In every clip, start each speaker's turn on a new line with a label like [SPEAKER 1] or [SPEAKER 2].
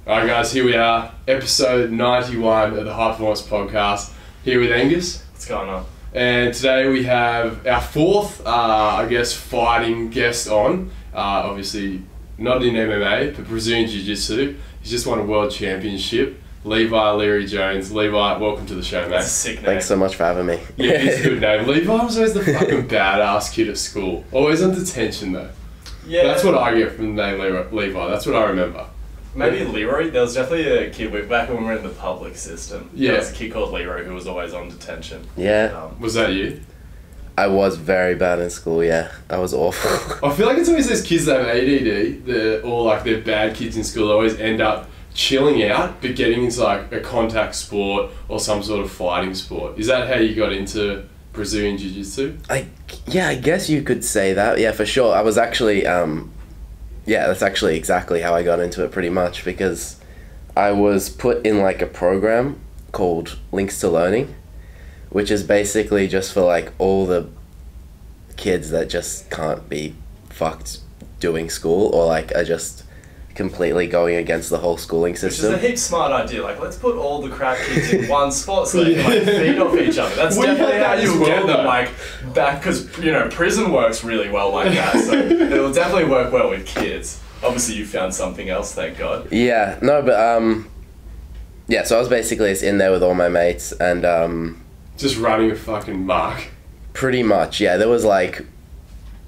[SPEAKER 1] Alright guys, here we are, episode 91 of the High Performance Podcast, here with Angus.
[SPEAKER 2] What's going on?
[SPEAKER 1] And today we have our fourth, fighting guest on. Obviously, not in MMA, but Brazilian Jiu Jitsu. He's just won a world championship. Levi Jones. Levi, welcome to the show, mate.
[SPEAKER 2] That's a sick name.
[SPEAKER 3] Thanks so much for having me.
[SPEAKER 1] Yeah, it's a good name. Levi was always the fucking badass kid at school. Always on detention though.
[SPEAKER 2] Yeah.
[SPEAKER 1] That's what I get from the name Levi. That's what I remember.
[SPEAKER 2] Maybe Leary. There was definitely a kid back when we were in the public system.
[SPEAKER 1] Yeah.
[SPEAKER 2] There was a kid called Leary who was always on detention.
[SPEAKER 3] Yeah.
[SPEAKER 1] Was that you?
[SPEAKER 3] I was very bad in school, yeah. I was awful.
[SPEAKER 1] I feel like it's always those kids that have ADD, or like they're bad kids in school, always end up chilling out, but getting into like a contact sport or some sort of fighting sport. Is that how you got into Brazilian Jiu Jitsu?
[SPEAKER 3] I guess you could say that. Yeah, for sure. I was actually, that's actually exactly how I got into it pretty much, because I was put in like a program called Links to Learning, which is basically just for like all the kids that just can't be fucked doing school, or like are just completely going against the whole schooling system.
[SPEAKER 2] Which is a heap smart idea. Like, let's put all the crap kids in one spot so they can like feed off each other. That's definitely how you get them like back, because prison works really well like that. So it'll definitely work well with kids. Obviously, you found something else, thank God.
[SPEAKER 3] Yeah, no, but so I was basically just in there with all my mates and
[SPEAKER 1] just running a fucking mark.
[SPEAKER 3] Pretty much, yeah. There was like,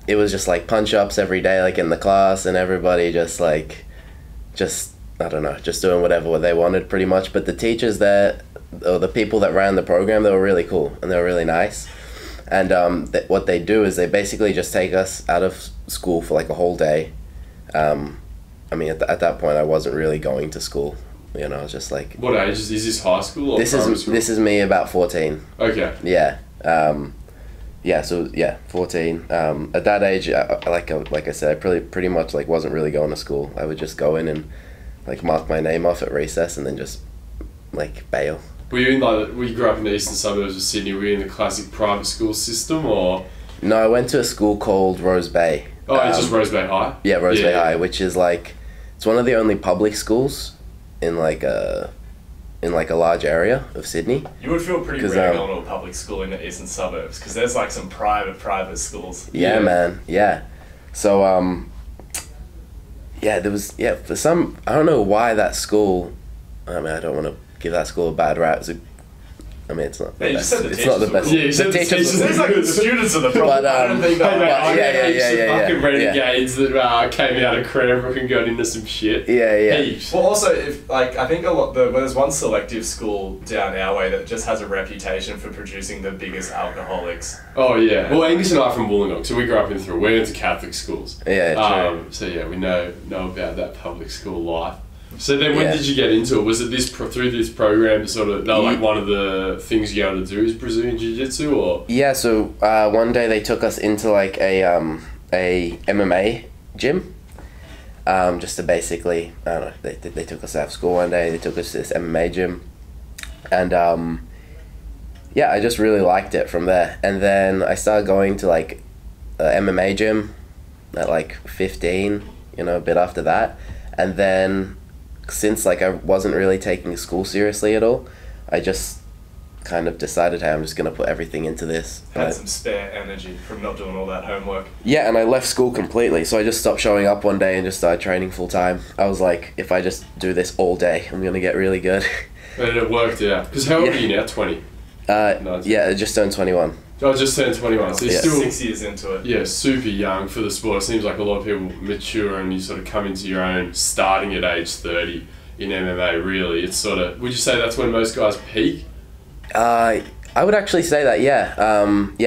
[SPEAKER 3] it was just like punch ups every day, like in the class, and everybody just I don't know, just doing whatever they wanted pretty much. But the teachers there, or the people that ran the program, they were really cool and they were really nice. And what they do is they basically just take us out of school for like a whole day. At that point I wasn't really going to school. You know, I was just like...
[SPEAKER 1] What age? Is this high school or primary school?
[SPEAKER 3] This is me about 14.
[SPEAKER 1] Okay.
[SPEAKER 3] Yeah. 14. At that age, like I said, I pretty much like wasn't really going to school. I would just go in and like mark my name off at recess and then just like bail.
[SPEAKER 1] Were you you grew up in the eastern suburbs of Sydney? Were you in the classic private school system or?
[SPEAKER 3] No, I went to a school called Rose Bay.
[SPEAKER 1] Oh, it's just Rose Bay High?
[SPEAKER 3] Yeah, Rose Bay High, which is like, it's one of the only public schools in like a large area of Sydney.
[SPEAKER 2] You would feel pretty rare going to a public school in the eastern suburbs, because there's like some private schools.
[SPEAKER 3] Yeah, man. Yeah. So there was for some, I don't know why that school. I don't want to give that school a bad rap. It's not.
[SPEAKER 2] Yeah,
[SPEAKER 3] it's not the best.
[SPEAKER 1] Yeah, you said the teachers.
[SPEAKER 2] There's like the students are the problem. I don't think that.
[SPEAKER 1] Fucking renegades that came out of Cranbrook and got into some shit.
[SPEAKER 3] Yeah.
[SPEAKER 1] Heaps.
[SPEAKER 2] Well, also, if I think there's one selective school down our way that just has a reputation for producing the biggest alcoholics.
[SPEAKER 1] Oh yeah. Well, Angus and I are from Wollongong, so we grew up in Thurl. We went to Catholic schools.
[SPEAKER 3] Yeah, true.
[SPEAKER 1] So yeah, we know about that public school life. So then when did you get into it? Was it through this program sort of, like one of the things you able to do is Brazilian Jiu Jitsu or? Yeah,
[SPEAKER 3] so one day they took us into like a MMA gym. Just to basically, I don't know, they took us out of school one day, they took us to this MMA gym. And I just really liked it from there. And then I started going to like a MMA gym at like 15, a bit after that. And then since like I wasn't really taking school seriously at all, I just kind of decided, hey, I'm just going to put everything into this.
[SPEAKER 2] Had some spare energy from not doing all that homework.
[SPEAKER 3] Yeah, and I left school completely, so I just stopped showing up one day and just started training full time. I was like, if I just do this all day, I'm going to get really good.
[SPEAKER 1] And it worked out. Because how old are you now? 20?
[SPEAKER 3] I just turned 21.
[SPEAKER 1] I just turned 21, so you're still
[SPEAKER 2] 6 years into it.
[SPEAKER 1] Yeah, super young for the sport. It seems like a lot of people mature and you sort of come into your own starting at age 30 in MMA. Really, it's sort of. Would you say that's when most guys peak?
[SPEAKER 3] I would actually say that. Yeah.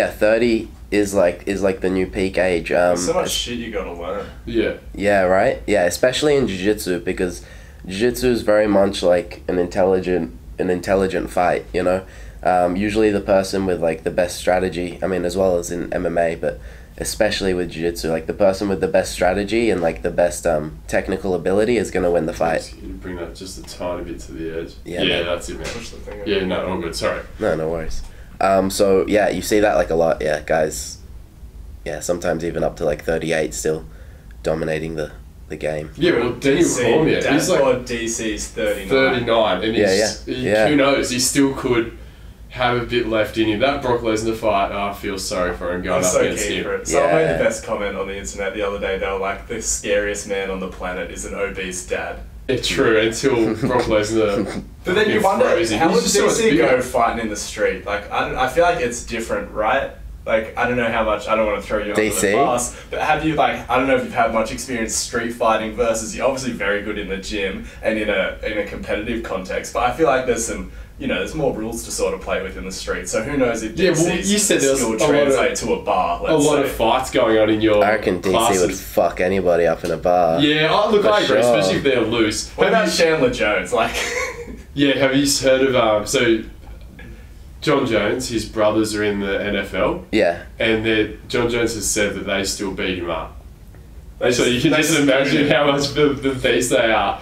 [SPEAKER 3] 30 is like the new peak age.
[SPEAKER 2] There's so much shit you gotta learn.
[SPEAKER 1] Yeah.
[SPEAKER 3] Yeah. Right. Yeah. Especially in jiu-jitsu, because jiu-jitsu is very much like an intelligent fight. Usually the person with like the best strategy, as well as in MMA, but especially with jiu-jitsu, like the person with the best strategy and like the best technical ability is going to win the fight.
[SPEAKER 1] You bring that just a tiny bit to the edge.
[SPEAKER 3] Yeah,
[SPEAKER 1] that's it, man.
[SPEAKER 2] Push the thing
[SPEAKER 1] Yeah, no, all good, sorry.
[SPEAKER 3] No worries. So yeah, you see that like a lot, guys, sometimes even up to like 38 still dominating the the game.
[SPEAKER 1] Yeah, well, Daniel Cormier, he's like
[SPEAKER 2] DC's 39.
[SPEAKER 1] 39, and
[SPEAKER 3] Yeah.
[SPEAKER 1] who knows? He still could have a bit left in him. That Brock Lesnar fight, I feel sorry for him going up against him.
[SPEAKER 2] For it. Someone made the best comment on the internet the other day. They were like, the scariest man on the planet is an obese dad.
[SPEAKER 1] It's true, until Brock Lesnar.
[SPEAKER 2] But then you wonder, how would DC
[SPEAKER 1] go
[SPEAKER 2] go fighting in the street? Like, I feel like it's different, right? Like, I don't know how much, I don't want to throw you under the bus, but have you, like, I don't know if you've had much experience street fighting versus, you're obviously very good in the gym and in a competitive context, but I feel like there's some, you know, there's more rules to sort of play with in the street, so who knows if DC's skill translate to a bar, let's say.
[SPEAKER 1] A lot of fights going on in your
[SPEAKER 3] I reckon DC would fuck anybody up in a bar.
[SPEAKER 1] Yeah, I agree, especially if they're loose.
[SPEAKER 2] What about Chandler Jones? Like,
[SPEAKER 1] yeah, have you heard of, so John Jones, his brothers are in the NFL.
[SPEAKER 3] Yeah.
[SPEAKER 1] And John Jones has said that they still beat him up. So you can just imagine how much of the beast they are.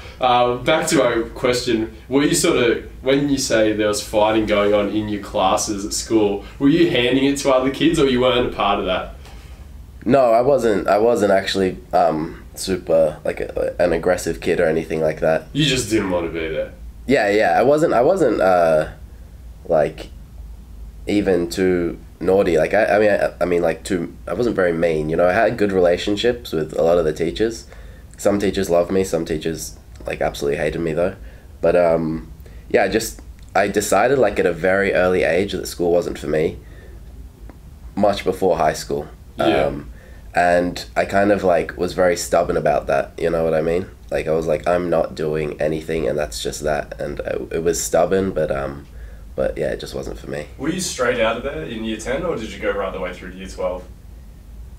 [SPEAKER 1] Back to our question, were you sort of, when you say there was fighting going on in your classes at school, were you handing it to other kids or you weren't a part of that?
[SPEAKER 3] No, I wasn't actually super, like, an aggressive kid or anything like that.
[SPEAKER 1] You just didn't want to be there.
[SPEAKER 3] Yeah, I wasn't, like, even too naughty. Like I mean like I wasn't very mean, you know. I had good relationships with a lot of the teachers. Some teachers loved me, some teachers like absolutely hated me though. But yeah, I decided like at a very early age that school wasn't for me, much before high school.
[SPEAKER 1] Yeah.
[SPEAKER 3] And I kind of like was very stubborn about that, you know what I mean? Like I was like, I'm not doing anything and that's just that. And it was stubborn, but yeah, it just wasn't for me.
[SPEAKER 2] Were you straight out of there in year 10 or did you go right the way through to year 12?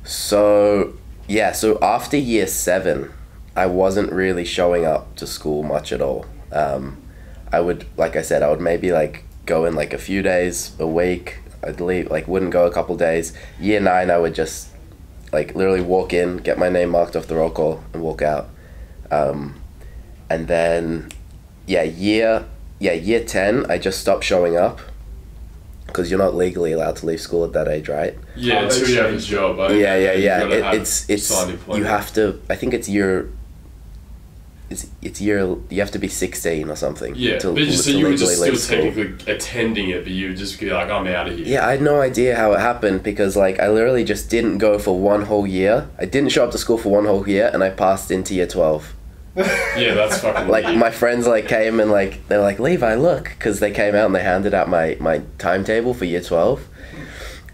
[SPEAKER 3] So, yeah, so after year 7, I wasn't really showing up to school much at all. I would, like I said, I would maybe like go in like a few days a week. I'd leave, like wouldn't go a couple days. Year 9, I would just like literally walk in, get my name marked off the roll call and walk out. And then, year 10, I just stopped showing up because you're not legally allowed to leave school at that age, right?
[SPEAKER 1] Yeah, until you have a job.
[SPEAKER 3] Yeah. It's you have to. I think it's year. You have to be 16 or something.
[SPEAKER 1] Yeah, so you were just still technically attending it, but you would just be like, I'm out of here.
[SPEAKER 3] Yeah, I had no idea how it happened because like I literally just didn't go for one whole year. I didn't show up to school for one whole year, and I passed into year 12.
[SPEAKER 1] Yeah, that's fucking
[SPEAKER 3] like
[SPEAKER 1] weird.
[SPEAKER 3] My friends like came and like they were like, Levi, look, because they came out and they handed out my timetable for year 12,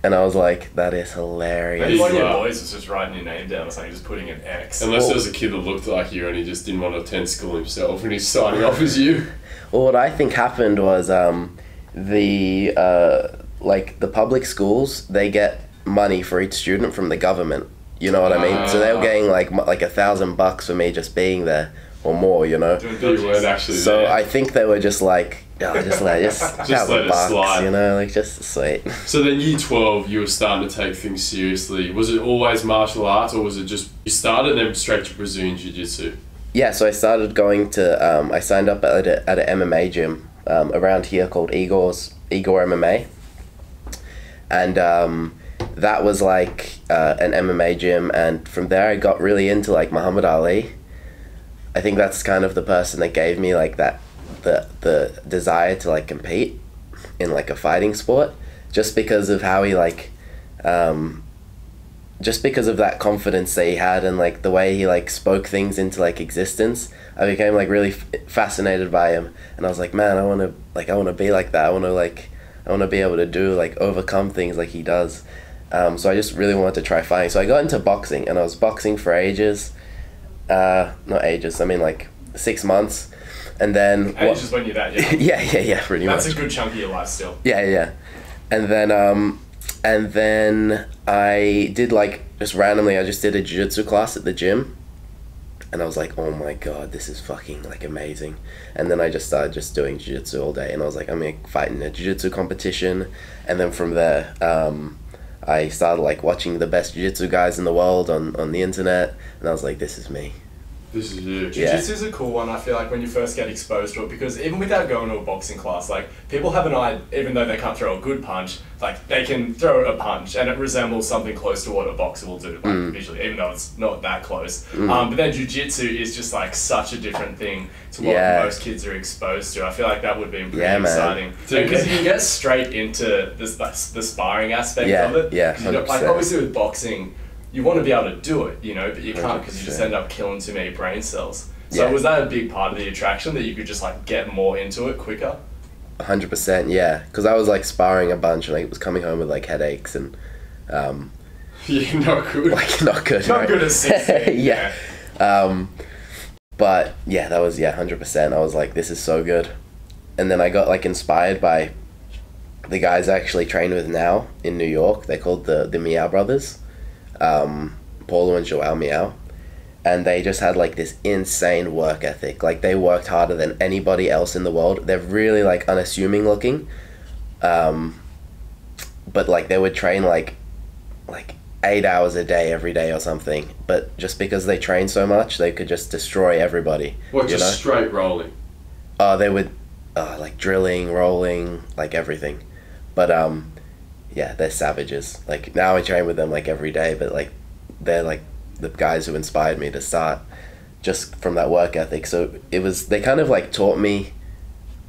[SPEAKER 3] and I was like, that is hilarious.
[SPEAKER 2] Maybe one of your boys was just writing your name down or something, just putting an X.
[SPEAKER 1] Unless there was a kid that looked like you and he just didn't want to attend school himself and he's signing off as you.
[SPEAKER 3] Well, what I think happened was the public schools, they get money for each student from the government. You know what I mean? So they were getting like $1,000 for me just being there or more, you know. So
[SPEAKER 1] there.
[SPEAKER 3] I think they were just like, just let it slide, you know, like just sweet.
[SPEAKER 1] So then year 12, you were starting to take things seriously. Was it always martial arts or was it just you started and then straight to Brazilian Jiu Jitsu?
[SPEAKER 3] Yeah, so I started going to I signed up at an MMA gym around here called Igor MMA, and that was like an MMA gym, and from there I got really into like Muhammad Ali. I think that's kind of the person that gave me like that the desire to like compete in like a fighting sport, just because of how he like just because of that confidence that he had and like the way he like spoke things into like existence. I became like really fascinated by him, and I was like, man, I want to be like that. I want to be able to do like overcome things like he does. So I just really wanted to try fighting. So I got into boxing, and I was boxing for ages. Not ages, I mean like 6 months. And then...
[SPEAKER 2] Ages when you're that young.
[SPEAKER 3] yeah, pretty much.
[SPEAKER 2] That's a good chunk of your life still.
[SPEAKER 3] Yeah. And then I did like, just randomly, I just did a jiu-jitsu class at the gym. And I was like, oh my god, this is fucking like amazing. And then I just started just doing jiu-jitsu all day. And I was like, I'm going to fight in a jiu-jitsu competition. And then from there... I started like watching the best jiu-jitsu guys in the world on the internet, and I was like, this is me.
[SPEAKER 1] This is you.
[SPEAKER 2] Jiu-Jitsu is a cool one, I feel like, when you first get exposed to it, because even without going to a boxing class, like, people have an eye, even though they can't throw a good punch, like, they can throw a punch and it resembles something close to what a boxer will do, like, visually, even though it's not that close. But then Jiu-Jitsu is just, like, such a different thing to what most kids are exposed to. I feel like that would be pretty exciting. Because you can get straight into the sparring aspect of it.
[SPEAKER 3] Yeah,
[SPEAKER 2] 100%. Like, obviously with boxing, you want to be able to do it, you know, but you can't because you just end up killing too many brain cells. So was that a big part of the attraction, that you could just like get more into it quicker?
[SPEAKER 3] 100%, yeah. Because I was like sparring a bunch and I was coming home with like headaches and
[SPEAKER 1] yeah, not good.
[SPEAKER 3] Like not good.
[SPEAKER 2] Not good at 16.
[SPEAKER 3] Yeah. But yeah, that was 100%. I was like, this is so good. And then I got like inspired by the guys I actually train with now in New York. They're called the Meow Brothers. Paulo and Joao Meow, and they just had like this insane work ethic. Like they worked harder than anybody else in the world. They're really like unassuming looking, but like they would train like 8 hours a day every day or something. But just because they train so much, they could just destroy everybody.
[SPEAKER 1] What, just straight rolling?
[SPEAKER 3] They would like drilling, rolling, like everything. But yeah, they're savages. Like now I train with them like every day, but like they're like the guys who inspired me to start just from that work ethic. So they kind of like taught me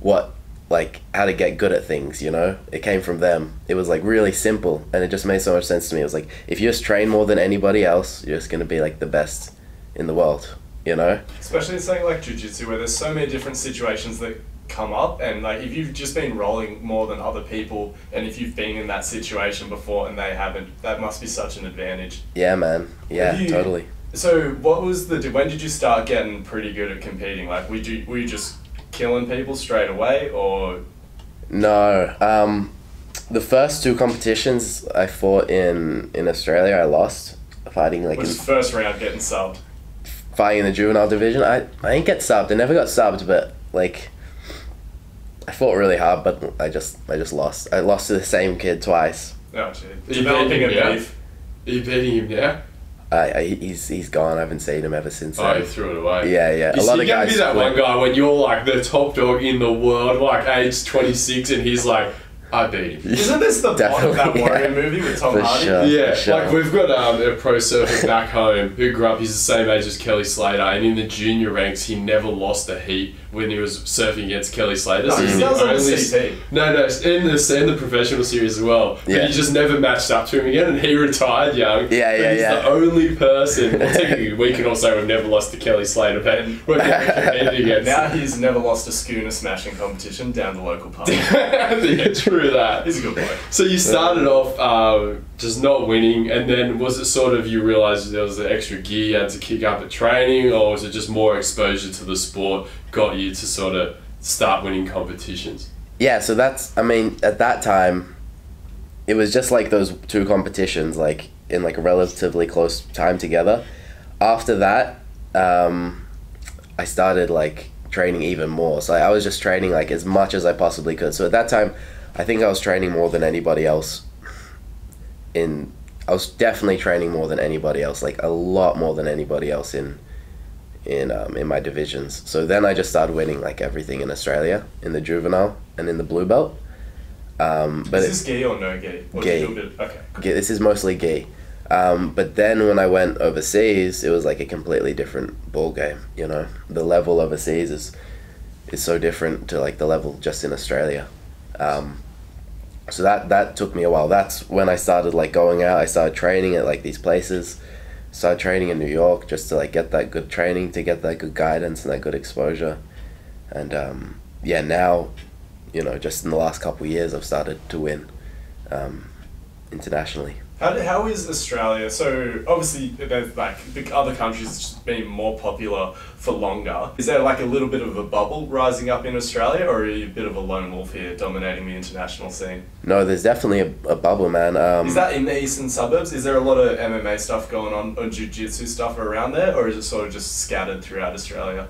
[SPEAKER 3] how to get good at things, you know? It came from them. It was like really simple and it just made so much sense to me. It was like, if you just train more than anybody else, you're just going to be like the best in the world, you know?
[SPEAKER 2] Especially in something like Jiu-Jitsu where there's so many different situations that come up, and like if you've just been rolling more than other people and if you've been in that situation before and they haven't, that must be such an advantage.
[SPEAKER 3] Yeah, man. Yeah, totally.
[SPEAKER 2] So when did you start getting pretty good at competing? Like were you just killing people straight away, or?
[SPEAKER 3] No, the first two competitions I fought in Australia, I lost fighting like
[SPEAKER 2] was first round getting subbed.
[SPEAKER 3] Fighting in the juvenile division, I didn't get subbed. I never got subbed, but like I fought really hard, but I just lost. I lost to the same kid twice.
[SPEAKER 2] Oh, gee. Developing a beef.
[SPEAKER 1] Are you beating him now?
[SPEAKER 3] He's gone. I haven't seen him ever since.
[SPEAKER 1] Oh, you threw it away.
[SPEAKER 3] Yeah.
[SPEAKER 1] A lot of guys. Be that one guy when you're like the top dog in the world, like age 26, and he's like, I beat him.
[SPEAKER 2] Isn't this the plot of that Warrior movie with Tom Hardy?
[SPEAKER 3] Sure,
[SPEAKER 1] yeah,
[SPEAKER 3] sure.
[SPEAKER 1] Like we've got a pro surfer back home who grew up, he's the same age as Kelly Slater, and in the junior ranks he never lost a heat when he was surfing against Kelly Slater.
[SPEAKER 2] No, he does on the CP.
[SPEAKER 1] No, in the professional series as well. But he just never matched up to him again, and he retired young. He's the only person, well technically we can all say we've never lost to Kelly Slater, but we've never competed against.
[SPEAKER 2] Now he's never lost a schooner smashing competition down the local pub.
[SPEAKER 1] Yeah, true that.
[SPEAKER 2] He's a good boy.
[SPEAKER 1] So you started off just not winning, and then was it sort of you realised there was the extra gear you had to kick up at training, or was it just more exposure to the sport got you to sort of start winning competitions?
[SPEAKER 3] Yeah, so that's, I mean, at that time, it was just like those two competitions, like in like a relatively close time together. After that, I started like training even more. So I was just training like as much as I possibly could. So at that time, I think I was training more than anybody else. I was definitely training more than anybody else, like a lot more than anybody else in my divisions. So then I just started winning like everything in Australia, in the juvenile and in the blue belt. But
[SPEAKER 2] is this gi or no gi?
[SPEAKER 3] Gi.
[SPEAKER 2] Okay.
[SPEAKER 3] Gi. This is mostly gi. But then when I went overseas, it was like a completely different ball game. You know, the level overseas is so different to like the level just in Australia. So that took me a while. That's when I started like going out. I started training at like these places. Started training in New York just to like get that good training, to get that good guidance and that good exposure. And now, you know, just in the last couple of years, I've started to win internationally.
[SPEAKER 2] How is Australia? So obviously there's like the other countries just being more popular for longer. Is there like a little bit of a bubble rising up in Australia, or are you a bit of a lone wolf here dominating the international scene?
[SPEAKER 3] No, there's definitely a bubble, man.
[SPEAKER 2] Is that in the eastern suburbs? Is there a lot of MMA stuff going on, or Jiu-Jitsu stuff around there, or is it sort of just scattered throughout Australia?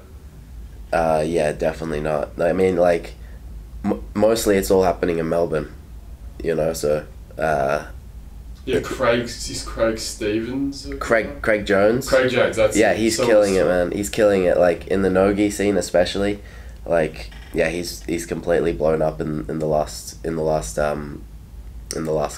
[SPEAKER 3] Yeah, definitely not. I mean, like, mostly it's all happening in Melbourne, you know, so...
[SPEAKER 1] Yeah, Craig Stevens.
[SPEAKER 3] Craig Jones.
[SPEAKER 1] Craig Jones. That's
[SPEAKER 3] he's killing it, man. He's killing it. Like in the no-gi scene, especially. Like he's completely blown up in the last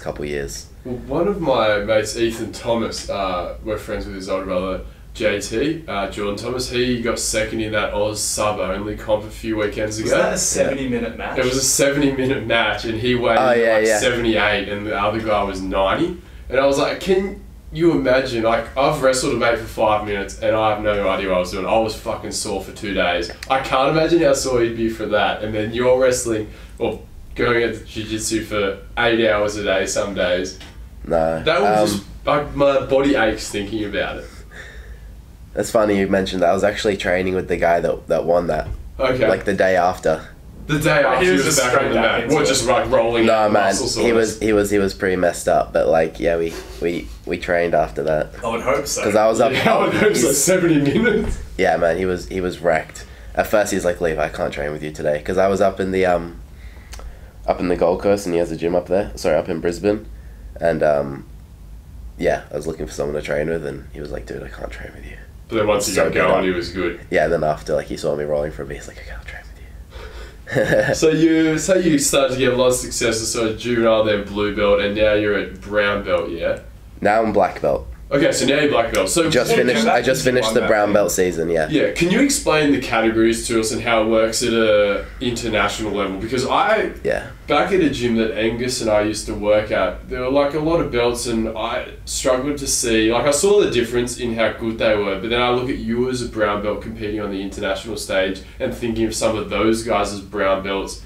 [SPEAKER 3] couple years.
[SPEAKER 1] Well, one of my mates, Ethan Thomas, we're friends with his older brother, JT, Jordan Thomas. He got second in that Oz sub only comp a few weekends ago.
[SPEAKER 2] Was that a 70-minute match?
[SPEAKER 1] It was a 70-minute match, and he weighed 78, and the other guy was 90. And I was like, can you imagine? Like, I've wrestled a mate for 5 minutes, and I have no idea what I was doing. I was fucking sore for 2 days. I can't imagine how sore you'd be for that. And then you're wrestling, or going at jiu-jitsu for 8 hours a day some days.
[SPEAKER 3] No.
[SPEAKER 1] That was just, like, my body aches thinking about it.
[SPEAKER 3] It's funny you mentioned that. I was actually training with the guy that won that.
[SPEAKER 1] Okay.
[SPEAKER 3] Like the day after.
[SPEAKER 1] The day after he was just back on the mat. What, just like rolling?
[SPEAKER 3] No, man. He was pretty messed up. But like, yeah, we trained after that.
[SPEAKER 2] I would hope so.
[SPEAKER 3] Because I was up.
[SPEAKER 1] Yeah, I would hope so. 70 minutes.
[SPEAKER 3] Yeah, man. He was wrecked. At first, he's like, "Levi, I can't train with you today," because I was up in the Gold Coast, and he has a gym up there. Sorry, up in Brisbane, and yeah, I was looking for someone to train with, and he was like, "Dude, I can't train with you."
[SPEAKER 1] But then once he got going, he was good.
[SPEAKER 3] Yeah, and then after, like, he saw me rolling for a bit, he's like, "I can't train with you."
[SPEAKER 1] So you started to get a lot of success as sort of juvenile, then blue belt, and now you're at brown belt, yeah?
[SPEAKER 3] Now I'm black belt.
[SPEAKER 1] Okay, so now you're black belt. So
[SPEAKER 3] I just finished the brown belt season, yeah.
[SPEAKER 1] Yeah, can you explain the categories to us and how it works at a international level? Because back at a gym that Angus and I used to work at, there were like a lot of belts, and I struggled to see, like I saw the difference in how good they were, but then I look at you as a brown belt competing on the international stage and thinking of some of those guys as brown belts,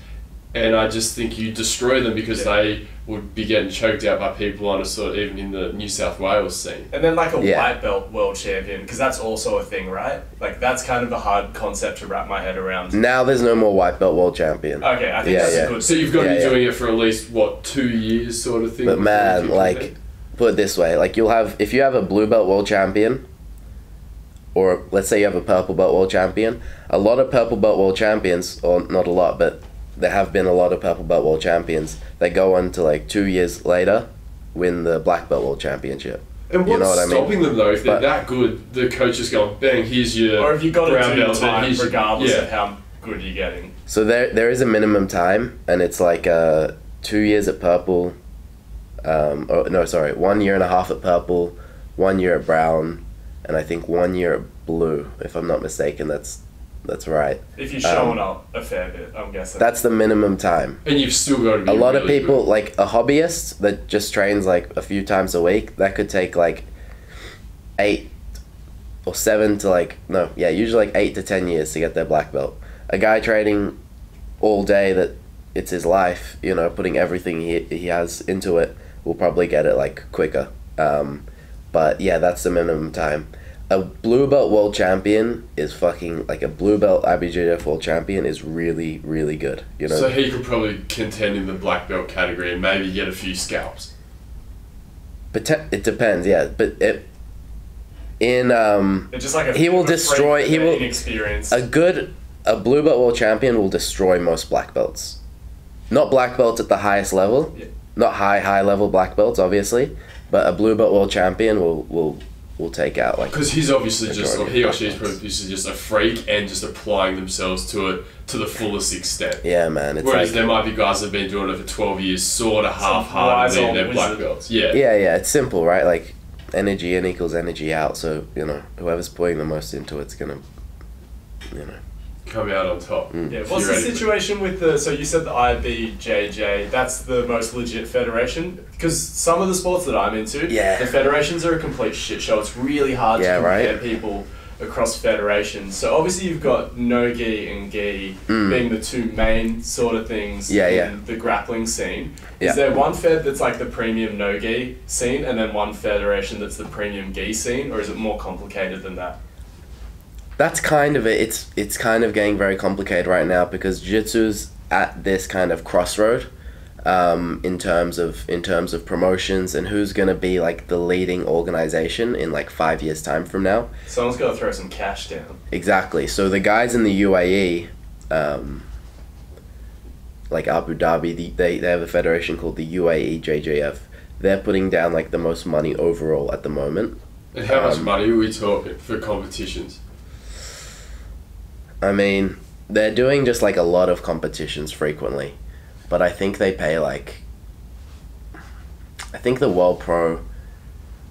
[SPEAKER 1] and I just think you destroy them because they would be getting choked out by people on a sort of, even in the New South Wales scene.
[SPEAKER 2] And then like a white belt world champion, because that's also a thing, right? Like that's kind of a hard concept to wrap my head around.
[SPEAKER 3] Now there's no more white belt world champion.
[SPEAKER 2] Okay, I think that's good.
[SPEAKER 1] So you've got to be doing it for at least, 2 years sort of thing?
[SPEAKER 3] But man, like, put it this way, like if you have a blue belt world champion, or let's say you have a purple belt world champion, a lot of purple belt world champions, or not a lot, but there have been a lot of purple belt world champions that go on to like 2 years later win the black belt world championship.
[SPEAKER 1] And what's stopping them though? If they're that good, the coach is going, bang, here's your
[SPEAKER 2] or if you got
[SPEAKER 1] brown
[SPEAKER 2] to do
[SPEAKER 1] belt,
[SPEAKER 2] time regardless of how good you're getting.
[SPEAKER 3] So there is a minimum time, and it's like 2 years at purple, 1 year and a half at purple, 1 year at brown, and I think 1 year at blue, if I'm not mistaken. That's right.
[SPEAKER 2] If you're showing up a fair bit, I'm guessing.
[SPEAKER 3] That's the minimum time.
[SPEAKER 1] And you've still got to be
[SPEAKER 3] a lot
[SPEAKER 1] really
[SPEAKER 3] of people,
[SPEAKER 1] good.
[SPEAKER 3] like a hobbyist that just trains like a few times a week, that could take like 8 or 7 to usually like 8 to 10 years to get their black belt. A guy training all day, that it's his life, putting everything he has into it, will probably get it like quicker. But yeah, that's the minimum time. A blue belt world champion is fucking, like a blue belt IBJJF world champion is really, really good,
[SPEAKER 1] So he could probably contend in the black belt category and maybe get a few scalps.
[SPEAKER 3] But it depends, yeah. But
[SPEAKER 2] it's just like
[SPEAKER 3] he will destroy. He will
[SPEAKER 2] experience.
[SPEAKER 3] A blue belt world champion will destroy most black belts. Not black belts at the highest level, not high level black belts, obviously, but a blue belt world champion will take out like,
[SPEAKER 1] because he's obviously he or she is probably just a freak and just applying themselves to it to the fullest extent.
[SPEAKER 3] Yeah, man. It's
[SPEAKER 1] whereas there might be guys that have been doing it for 12 years, sort of half-hearted, and they're black belts. Yeah,
[SPEAKER 3] it's simple, right? Like energy in equals energy out. So whoever's putting the most into it's gonna,
[SPEAKER 1] come out on top.
[SPEAKER 2] Yeah. What's the situation with so you said the IBJJ, that's the most legit federation? Because some of the sports that I'm into, the federations are a complete shit show. It's really hard to compare people across federations. So obviously you've got no-gi and gi being the two main sort of things in the grappling scene. Is there one fed that's like the premium no-gi scene and then one federation that's the premium gi scene, or is it more complicated than that?
[SPEAKER 3] That's kind of it. It's kind of getting very complicated right now because jiu-jitsu's at this kind of crossroad in terms of promotions and who's gonna be like the leading organization in like 5 years time from now.
[SPEAKER 2] Someone's got to throw some cash down.
[SPEAKER 3] Exactly. So the guys in the UAE, like Abu Dhabi, they have a federation called the UAE JJF. they're putting down like the most money overall at the moment.
[SPEAKER 1] And how much money are we talking for competitions?
[SPEAKER 3] I mean, they're doing just like a lot of competitions frequently, but I think they pay like, I think the World Pro,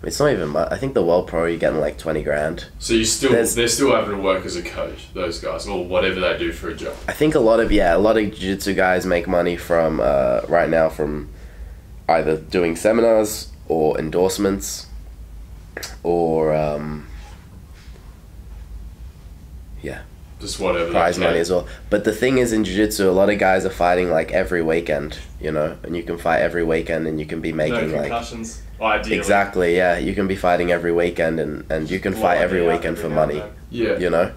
[SPEAKER 3] it's not even much. I think the World Pro, you're getting like 20 grand.
[SPEAKER 1] So they're still having to work as a coach, those guys, or whatever they do for a job.
[SPEAKER 3] I think a lot of jiu-jitsu guys make money from, right now, from either doing seminars or endorsements or,
[SPEAKER 1] just whatever.
[SPEAKER 3] Prize money as well. But the thing is, in jiu-jitsu, a lot of guys are fighting like every weekend, you know, and you can fight every weekend and you can be making
[SPEAKER 2] no concussions. Ideally.
[SPEAKER 3] Exactly, yeah. You can be fighting every weekend and you can fight every weekend for money.
[SPEAKER 1] Yeah.
[SPEAKER 3] You know?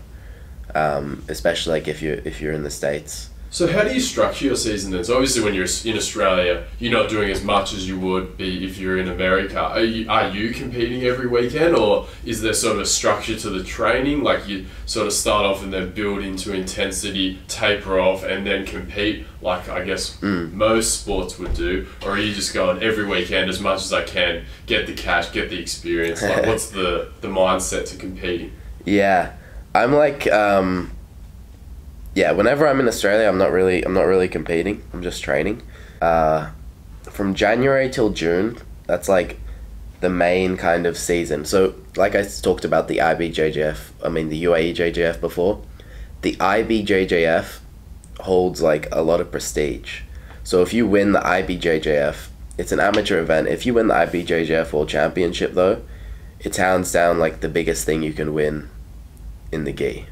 [SPEAKER 3] Especially like if you're in the States.
[SPEAKER 1] So how do you structure your season then? So obviously when you're in Australia, you're not doing as much as you would be if you're in America. Are you competing every weekend, or is there sort of a structure to the training? Like you sort of start off and then build into intensity, taper off, and then compete like I guess most sports would do? Or are you just going every weekend as much as I can, get the cash, get the experience? Like what's the mindset to competing?
[SPEAKER 3] Yeah. I'm like... whenever I'm in Australia, I'm not really competing. I'm just training. From January till June, that's like the main kind of season. So, like I talked about the the UAE JJF before. The IBJJF holds like a lot of prestige. So if you win the IBJJF, it's an amateur event. If you win the IBJJF World Championship though, it's hands down like the biggest thing you can win in the gi.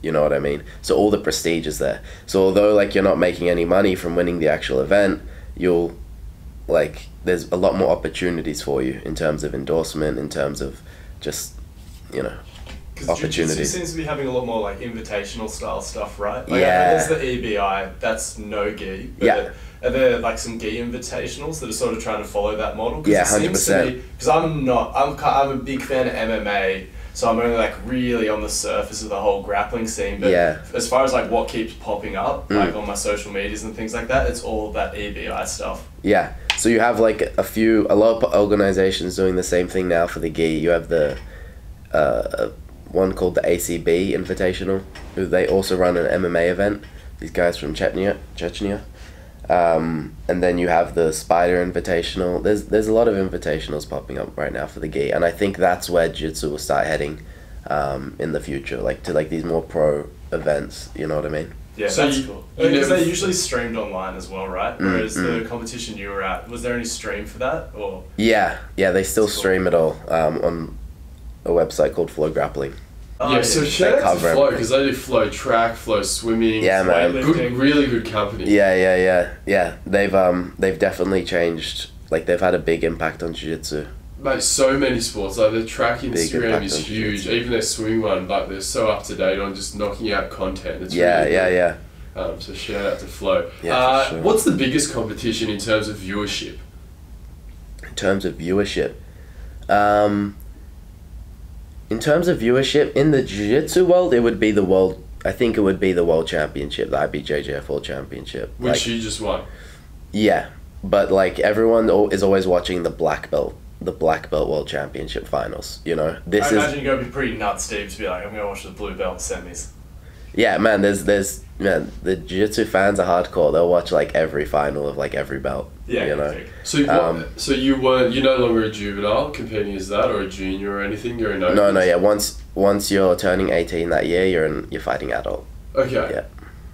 [SPEAKER 3] You know what I mean? So all the prestige is there. So although like you're not making any money from winning the actual event, you'll like there's a lot more opportunities for you in terms of endorsement, in terms of just, you know, opportunities.
[SPEAKER 2] Jiu-Jitsu seems to be having a lot more like invitational style stuff, right? Like,
[SPEAKER 3] yeah.
[SPEAKER 2] There's the EBI, that's no gi. But
[SPEAKER 3] yeah.
[SPEAKER 2] Are there like some gi invitationals that are sort of trying to follow that model?
[SPEAKER 3] Yeah, 100%.
[SPEAKER 2] Because I'm a big fan of MMA. So I'm only like really on the surface of the whole grappling scene, but as far as like what keeps popping up, like on my social medias and things like that, it's all that EBI stuff.
[SPEAKER 3] Yeah, so you have like a lot of organizations doing the same thing now for the gi. You have the one called the ACB Invitational, who they also run an MMA event. These guys from Chechnya. And then you have the Spider Invitational. There's a lot of invitationals popping up right now for the gi, and I think that's where jiu-jitsu will start heading in the future, like to like these more pro events. You know what I mean?
[SPEAKER 2] Yeah, so that's cool. Because they're usually streamed online as well, right? Whereas the competition you were at, was there any stream for that, or?
[SPEAKER 3] Yeah, they still stream it all on a website called Flow Grappling.
[SPEAKER 1] Yeah, so shout out to Flow, because they do Flow track, Flow swimming.
[SPEAKER 3] Yeah, man.
[SPEAKER 1] Really good company.
[SPEAKER 3] Yeah. They've definitely changed. Like they've had a big impact on jiu-jitsu.
[SPEAKER 1] Mate, so many sports. Like their track Instagram is huge. Jiu-jitsu. Even their swimming one, like they're so up to date on just knocking out content. It's really good. So shout out to Flow.
[SPEAKER 3] Yeah, for sure.
[SPEAKER 1] What's the biggest competition in terms of viewership?
[SPEAKER 3] In terms of viewership, in the jiu-jitsu world, it would be the world. I think it would be the World Championship, the IBJJF World Championship,
[SPEAKER 1] which you just won.
[SPEAKER 3] Yeah, but like everyone is always watching the black belt World Championship finals. You know,
[SPEAKER 2] I imagine you're gonna be pretty nuts, Steve, to be like, I'm gonna watch the blue belt semis.
[SPEAKER 3] Yeah, man. The jiu-jitsu fans are hardcore. They'll watch like every final of like every belt.
[SPEAKER 2] Yeah,
[SPEAKER 3] you know.
[SPEAKER 1] So you're no longer a juvenile competing as that, or a junior or anything. You're an
[SPEAKER 3] No. Yeah. Once you're turning 18 that year, you're fighting adult.
[SPEAKER 1] Okay.
[SPEAKER 3] Yeah.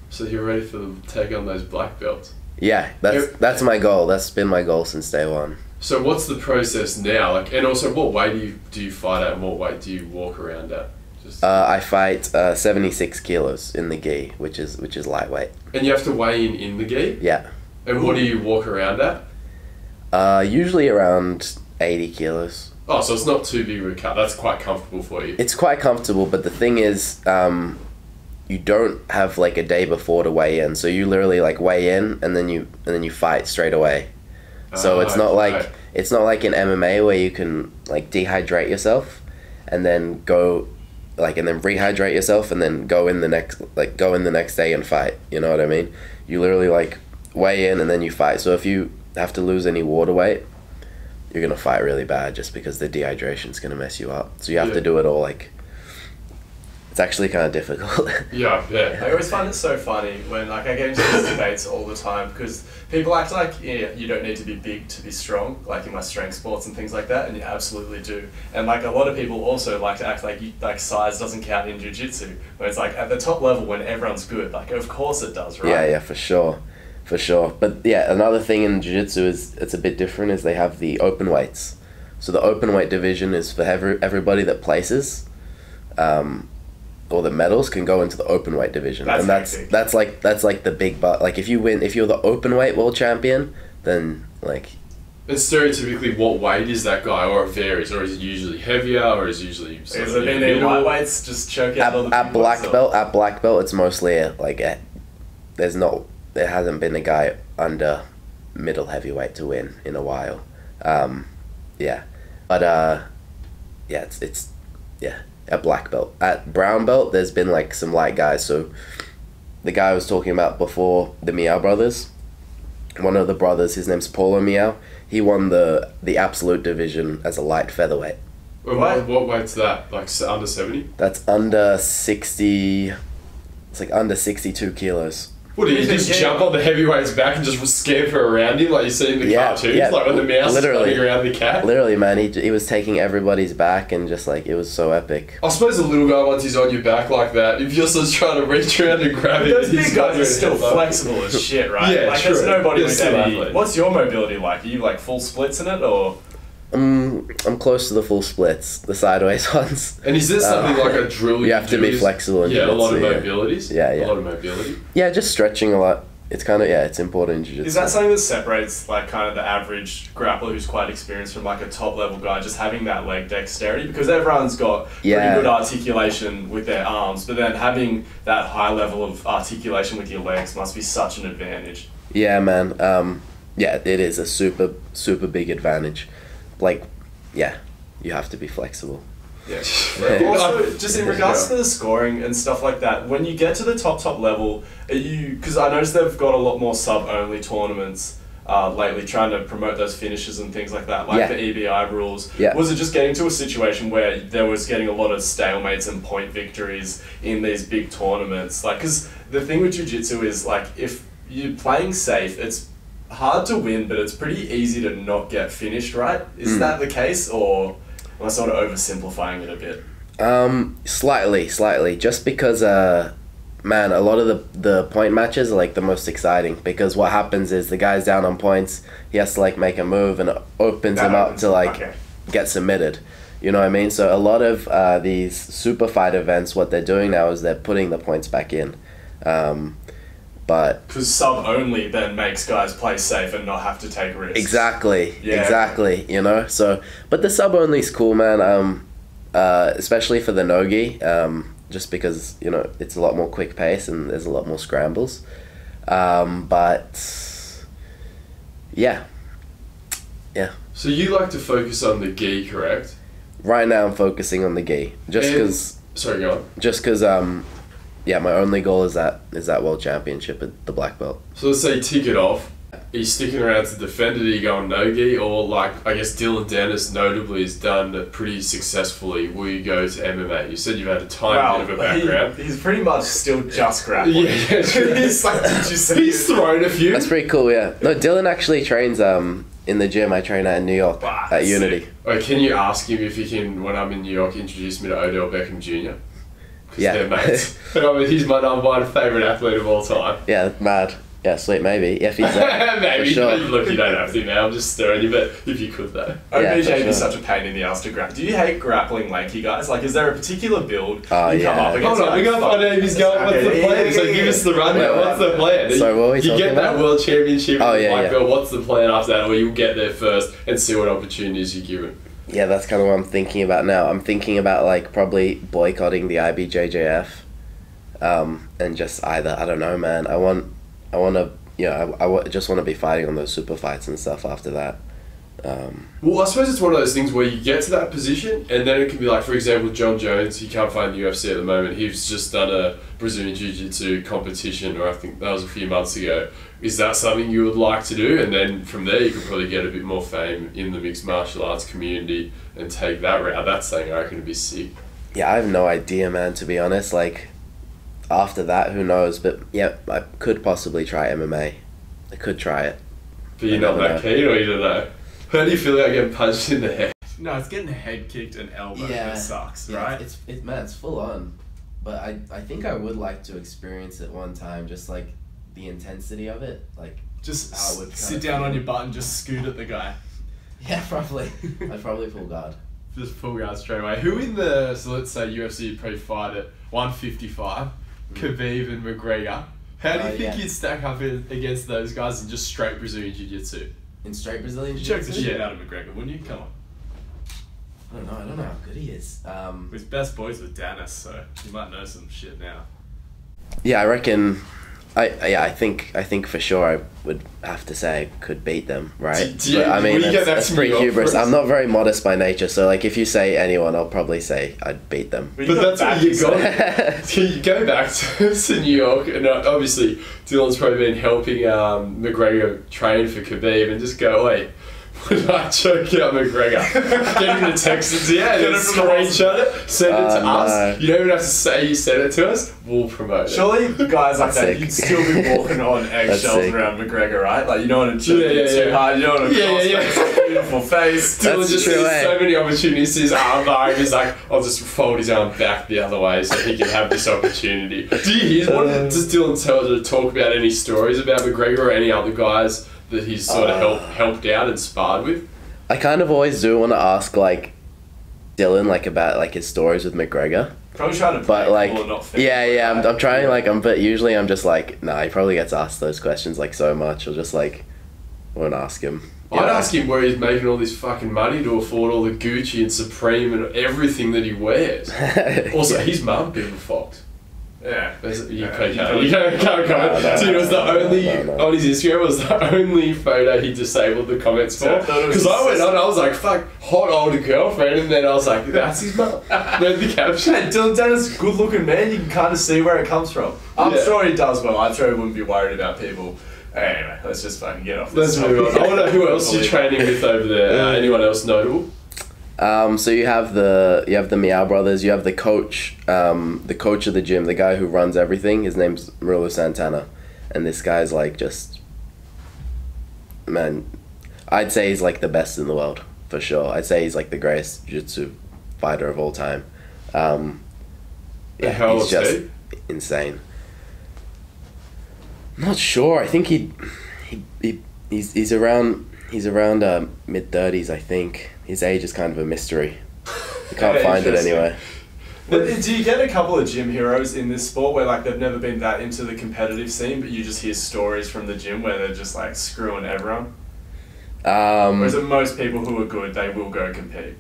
[SPEAKER 1] So you're ready for them to take on those black belts.
[SPEAKER 3] Yeah, that's my goal. That's been my goal since day one.
[SPEAKER 1] So what's the process now? Like, and also, what weight do you fight at, and what weight do you walk around at?
[SPEAKER 3] I fight 76 kilos in the gi, which is lightweight.
[SPEAKER 1] And you have to weigh in the gi?
[SPEAKER 3] Yeah.
[SPEAKER 1] And what do you walk around at?
[SPEAKER 3] Usually around 80 kilos.
[SPEAKER 1] Oh, so it's not too big of a cut. That's quite comfortable for you.
[SPEAKER 3] It's quite comfortable, but the thing is, you don't have like a day before to weigh in. So you literally like weigh in and then you fight straight away. So it's not like in MMA where you can like dehydrate yourself and then go and then rehydrate yourself and then go in the next day and fight. You know what I mean? You literally like weigh in and then you fight. So if you have to lose any water weight, you're gonna fight really bad just because the dehydration's gonna mess you up. So you have to do it all like. It's actually kind of difficult.
[SPEAKER 1] Yeah.
[SPEAKER 2] I always find it so funny when like I get into these debates all the time because people act like you don't need to be big to be strong, like in my strength sports and things like that, and you absolutely do. And like a lot of people also like to act like size doesn't count in jiu-jitsu, where it's like at the top level when everyone's good, like of course it does, right?
[SPEAKER 3] Yeah, for sure. But yeah, another thing in jiu-jitsu is it's a bit different is they have the open weights. So the open weight division is for everybody that places. Or the medals can go into the open weight division, that's like the big butt. Like if you're the open weight world champion, then like.
[SPEAKER 1] And stereotypically, what weight is that guy, or it varies, or is it usually heavier, or is it usually?
[SPEAKER 2] Has it been in lightweights just choke out all the
[SPEAKER 3] at black belt? At black belt, it's mostly there hasn't been a guy under middle heavyweight to win in a while. At black belt. At brown belt, there's been like some light guys. So the guy I was talking about before, the Meow brothers, one of the brothers, his name's Paulo Meow. He won the absolute division as a light featherweight.
[SPEAKER 1] What weight's that? Like under 70?
[SPEAKER 3] That's under 60. It's like under 62 kilos.
[SPEAKER 1] What do you just jump on the heavyweight's back and just scamper around him like you see in the cartoons? Like when the mouse is running around the cat?
[SPEAKER 3] Literally, man. He was taking everybody's back and just like, it was so epic.
[SPEAKER 1] I suppose the little guy, once he's on your back like that, if you're just trying to reach around and grab it...
[SPEAKER 2] Those big guys are still flexible as shit, right?
[SPEAKER 1] Yeah,
[SPEAKER 2] like,
[SPEAKER 1] true.
[SPEAKER 2] There's nobody with any...
[SPEAKER 1] athlete.
[SPEAKER 2] What's your mobility like? Are you like full splits in it, or...?
[SPEAKER 3] I'm close to the full splits, the sideways ones.
[SPEAKER 1] And is this something like a drill
[SPEAKER 3] you have to be flexible in
[SPEAKER 1] jiu-jitsu? A lot of
[SPEAKER 3] mobilities.
[SPEAKER 1] Yeah. A lot of mobility.
[SPEAKER 3] Yeah, just stretching a lot. It's kind of, it's important in jiu-jitsu.
[SPEAKER 2] Is that something that separates like kind of the average grappler who's quite experienced from like a top level guy, just having that leg dexterity? Because everyone's got pretty good articulation with their arms, but then having that high level of articulation with your legs must be such an advantage.
[SPEAKER 3] Yeah, man. It is a super, super big advantage. Like, you have to be flexible.
[SPEAKER 2] Yeah. Also, just in regards to the scoring and stuff like that, when you get to the top level, are you... Because I noticed they've got a lot more sub-only tournaments lately, trying to promote those finishes and things like that, like the EBI rules.
[SPEAKER 3] Yeah.
[SPEAKER 2] Was it just getting to a situation where there was getting a lot of stalemates and point victories in these big tournaments? Like, because the thing with jiu-jitsu is, like, if you're playing safe, it's hard to win, but it's pretty easy to not get finished, right? Is that the case, or... am I sort of oversimplifying it a bit?
[SPEAKER 3] Slightly. Just because, man, a lot of the point matches are like the most exciting because what happens is the guy's down on points, he has to like make a move and it opens him up to like get submitted. You know what I mean? So a lot of these super fight events, what they're doing now is they're putting the points back in. But
[SPEAKER 2] because sub only then makes guys play safe and not have to take risks.
[SPEAKER 3] Exactly. You know. So, but the sub only is cool, man. Especially for the nogi, just because it's a lot more quick pace and there's a lot more scrambles. But yeah.
[SPEAKER 1] So you like to focus on the gi, correct?
[SPEAKER 3] Right now, I'm focusing on the gi, just because.
[SPEAKER 1] Sorry, go on.
[SPEAKER 3] Just because my only goal is that world championship at the black belt.
[SPEAKER 1] So let's say tick it off. Are you sticking around to defend it? Are you going no-gi? Or like, I guess Dylan Dennis notably has done it pretty successfully. Will you go to MMA? You said you've had a tiny bit of a background.
[SPEAKER 2] He's pretty much still just grappling.
[SPEAKER 1] Yeah, true.
[SPEAKER 2] He's like, did you see
[SPEAKER 1] he's thrown a few.
[SPEAKER 3] That's pretty cool, yeah. No, Dylan actually trains in the gym I train at in New York, at Unity.
[SPEAKER 1] Right, can you ask him if he can, when I'm in New York, introduce me to Odell Beckham Jr.? Because they're mates. I mean, he's my number one favourite athlete of all time.
[SPEAKER 3] Yeah, mad. Yeah, sweet, maybe. If he's there,
[SPEAKER 1] maybe.
[SPEAKER 3] for sure.
[SPEAKER 1] Look, you don't have to now. I'm just stirring you, but if you could, though.
[SPEAKER 2] OBJ is such a pain in the ass to grapple. Do you hate grappling lanky guys? Like, is there a particular build you come up against?
[SPEAKER 1] Hold on, we're going to find out if he's going. What's the plan? So give us the rundown. What's the plan?
[SPEAKER 3] So what are we
[SPEAKER 1] you get
[SPEAKER 3] about?
[SPEAKER 1] that world championship
[SPEAKER 3] Oh,
[SPEAKER 1] in
[SPEAKER 3] yeah,
[SPEAKER 1] black belt. What's the plan after that? Or you'll get there first and see what opportunities you're given.
[SPEAKER 3] Yeah, that's kind of what I'm thinking about now. I'm thinking about like probably boycotting the IBJJF, and just either, I don't know, man. I want to. I just want to be fighting on those super fights and stuff after that.
[SPEAKER 1] Well, I suppose it's one of those things where you get to that position, and then it can be like, for example, John Jones. He can't find the UFC at the moment. He's just done a Brazilian Jiu Jitsu competition, or I think that was a few months ago. Is that something you would like to do? And then from there, you could probably get a bit more fame in the mixed martial arts community and take that route. That's something I reckon would be sick.
[SPEAKER 3] Yeah, I have no idea, man, to be honest. Like, after that, who knows? But yeah, I could possibly try MMA. I could try it.
[SPEAKER 1] But you're not that keen, or you don't know? How do you feel about getting punched in the head?
[SPEAKER 2] No, it's getting head kicked and elbow that sucks, right?
[SPEAKER 3] It's full on. But I think I would like to experience it one time, just like the intensity of it, like
[SPEAKER 2] just sit down on your butt and just scoot at the guy.
[SPEAKER 3] Yeah, probably. I'd probably full guard.
[SPEAKER 2] Just full guard straight away. Who in the, so let's say UFC would probably fight at 155, Khabib and McGregor. How do you think you'd stack up against those guys in just straight Brazilian Jiu-Jitsu?
[SPEAKER 3] In straight Brazilian
[SPEAKER 2] You'd
[SPEAKER 3] Jiu-Jitsu?
[SPEAKER 2] choke the shit out of McGregor, wouldn't you? Come on.
[SPEAKER 3] I don't know how good he is.
[SPEAKER 2] His best boys with Dennis, so you might know some shit now.
[SPEAKER 3] Yeah, I reckon. I think for sure I would have to say I could beat them, right? But I mean, that's pretty hubris. I'm not very modest by nature, so like if you say anyone, I'll probably say I'd beat them.
[SPEAKER 1] But that's what you got. You go back to New York, and obviously Dylan's probably been helping McGregor train for Khabib, and just go, wait, would I choke out McGregor? Get him to text it to you, and then screenshot it, send it to us. You don't even have to say you sent it to us. We'll promote it.
[SPEAKER 2] Surely guys like that, you'd still be walking on eggshells around McGregor, right? Like you don't want to choke it too hard. You don't want to cross his beautiful face.
[SPEAKER 1] Dylan just sees so many opportunities. His arm bar, he's like, I'll just fold his arm back the other way so he can have this opportunity. Do you hear? Does Dylan talk about any stories about McGregor or any other guys that he's sort of helped out and sparred with?
[SPEAKER 3] I kind of always do want to ask like Dylan like about like his stories with McGregor.
[SPEAKER 2] Probably trying to
[SPEAKER 3] but like
[SPEAKER 2] I'm
[SPEAKER 3] trying like but usually I'm just like nah, he probably gets asked those questions like so much. I'll just like won't ask him.
[SPEAKER 1] I'd ask him where he's making all this fucking money to afford all the Gucci and Supreme and everything that he wears. Also, his mum people fucked.
[SPEAKER 2] Yeah.
[SPEAKER 1] You can't comment. So it was the only, on his Instagram, was the only photo he disabled the comments for. Because I went on, I was like, fuck, hot older girlfriend, and then I was like, that's his mum. Read the caption.
[SPEAKER 2] Yeah, Dylan Dennis, good looking man, you can kind of see where it comes from. I'm sure he does well. I'm sure he wouldn't be worried about people. Anyway, let's just fucking get off this.
[SPEAKER 1] Let's move on. I want to know who else you're training with over there. Anyone else notable?
[SPEAKER 3] So you have the Meow brothers. You have the coach of the gym, the guy who runs everything. His name's Murilo Santana, and this guy's like just, man, I'd say he's like the best in the world for sure. I'd say he's like the greatest jiu-jitsu fighter of all time. Yeah, he's just insane. I'm not sure. I think he's around mid-30s. I think his age is kind of a mystery. You can't find it anyway.
[SPEAKER 2] But do you get a couple of gym heroes in this sport where like they've never been that into the competitive scene, but you just hear stories from the gym where they're just like screwing everyone? Or is it most people who are good, they will go compete?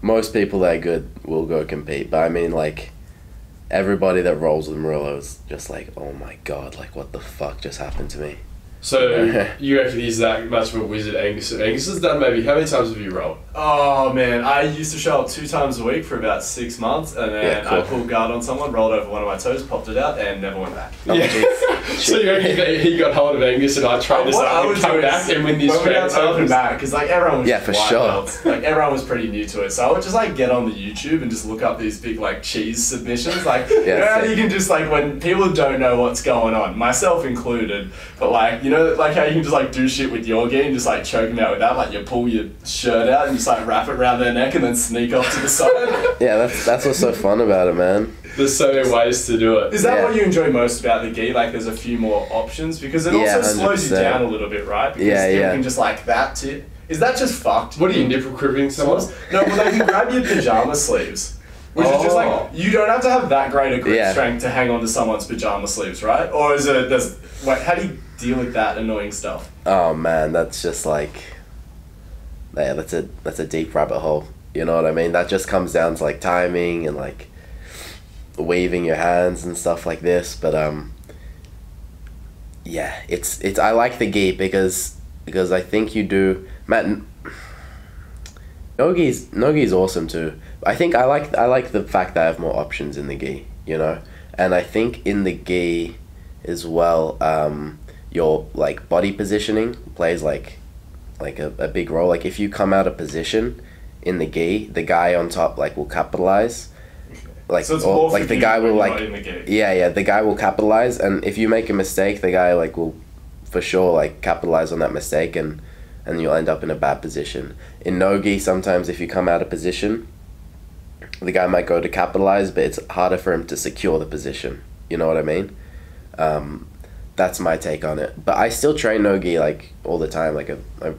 [SPEAKER 3] Most people that are good will go compete, but I mean like everybody that rolls with Murilo is just like, oh my god, like what the fuck just happened to me?
[SPEAKER 1] So you reckon he's that much of a wizard, Angus? Angus has done maybe, how many times have you rolled?
[SPEAKER 2] Oh man, I used to show up 2 times a week for about 6 months, and then I pulled guard on someone, rolled over one of my toes, popped it out, and never went back.
[SPEAKER 1] So you reckon he got hold of Angus and I trained us up and come back and win these rounds?
[SPEAKER 2] Open back, because like everyone was
[SPEAKER 3] for sure.
[SPEAKER 2] Belts. Like everyone was pretty new to it, so I would just like get on the YouTube and just look up these big like cheese submissions, like you know how you can just like when people don't know what's going on, myself included, but like you know like how you can just like do shit with your gi and just like choke them out with that, like you pull your shirt out and just like wrap it around their neck and then sneak off to the side.
[SPEAKER 3] Yeah, that's what's so fun about it, man.
[SPEAKER 1] There's so many ways to do it.
[SPEAKER 2] Is that what you enjoy most about the gi? Like there's a few more options because it also slows you down a little bit, right? Because you can just like that too. Is that just fucked?
[SPEAKER 1] What are you nipple cribbing someone?
[SPEAKER 2] No, well they can grab your pajama sleeves. Which is just like, you don't have to have that great a grip strength to hang on to someone's pajama sleeves, right? Or is it, how do you deal with that annoying stuff?
[SPEAKER 3] Oh man, that's just like, yeah, that's a deep rabbit hole. You know what I mean? That just comes down to like timing and like waving your hands and stuff like this. But yeah, it's I like the gi because I think you do, Matt. Nogi's awesome too. I think I like the fact that I have more options in the gi, you know, and I think in the gi as well, your like body positioning plays like a big role. Like if you come out of position in the gi, the guy on top like will capitalize. Like
[SPEAKER 2] So it's more
[SPEAKER 3] like the guy will like
[SPEAKER 2] in the gi.
[SPEAKER 3] yeah, the guy will capitalize, and if you make a mistake, the guy like will for sure like capitalize on that mistake, and you'll end up in a bad position. In no-gi, sometimes if you come out of position, the guy might go to capitalize, but it's harder for him to secure the position. You know what I mean? That's my take on it. But I still train no-gi like all the time. Like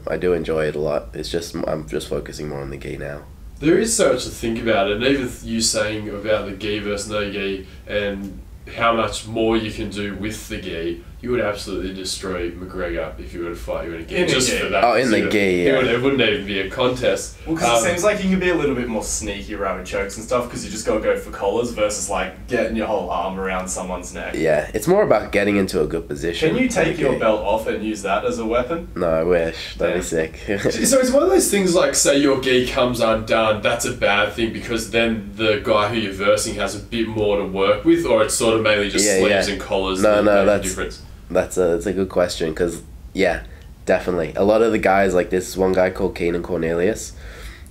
[SPEAKER 3] I do enjoy it a lot. It's just I'm just focusing more on the gi now.
[SPEAKER 1] There is so much to think about, and even you saying about the gi versus no gi and how much more you can do with the gi, you would absolutely destroy McGregor if you were to fight you in a gi.
[SPEAKER 2] In the
[SPEAKER 1] just
[SPEAKER 2] gi.
[SPEAKER 1] for that.
[SPEAKER 3] Oh, in the gi, yeah.
[SPEAKER 1] It wouldn't even be a contest.
[SPEAKER 2] Well, because it seems like you can be a little bit more sneaky around with chokes and stuff, because you just gotta go for collars versus like getting your whole arm around someone's neck.
[SPEAKER 3] Yeah, it's more about getting into a good position.
[SPEAKER 2] Can you take
[SPEAKER 3] in the
[SPEAKER 2] your
[SPEAKER 3] gi.
[SPEAKER 2] belt off and use that as a weapon?
[SPEAKER 3] No, I wish. That'd be sick.
[SPEAKER 1] So it's one of those things like, say your gi comes undone, that's a bad thing because then the guy who you're versing has a bit more to work with, or it's sort of mainly just sleeves and collars that make the difference?
[SPEAKER 3] That's a good question, because yeah, definitely a lot of the guys, like this one guy called Keenan Cornelius,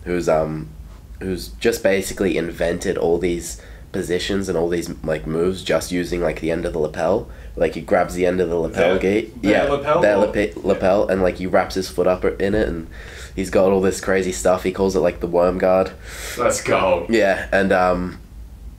[SPEAKER 3] who's just basically invented all these positions and all these like moves just using like the end of the lapel. Like he grabs the end of the lapel lapel, and like he wraps his foot up in it, and he's got all this crazy stuff. He calls it like the worm guard.
[SPEAKER 1] Let's go.
[SPEAKER 3] Yeah, and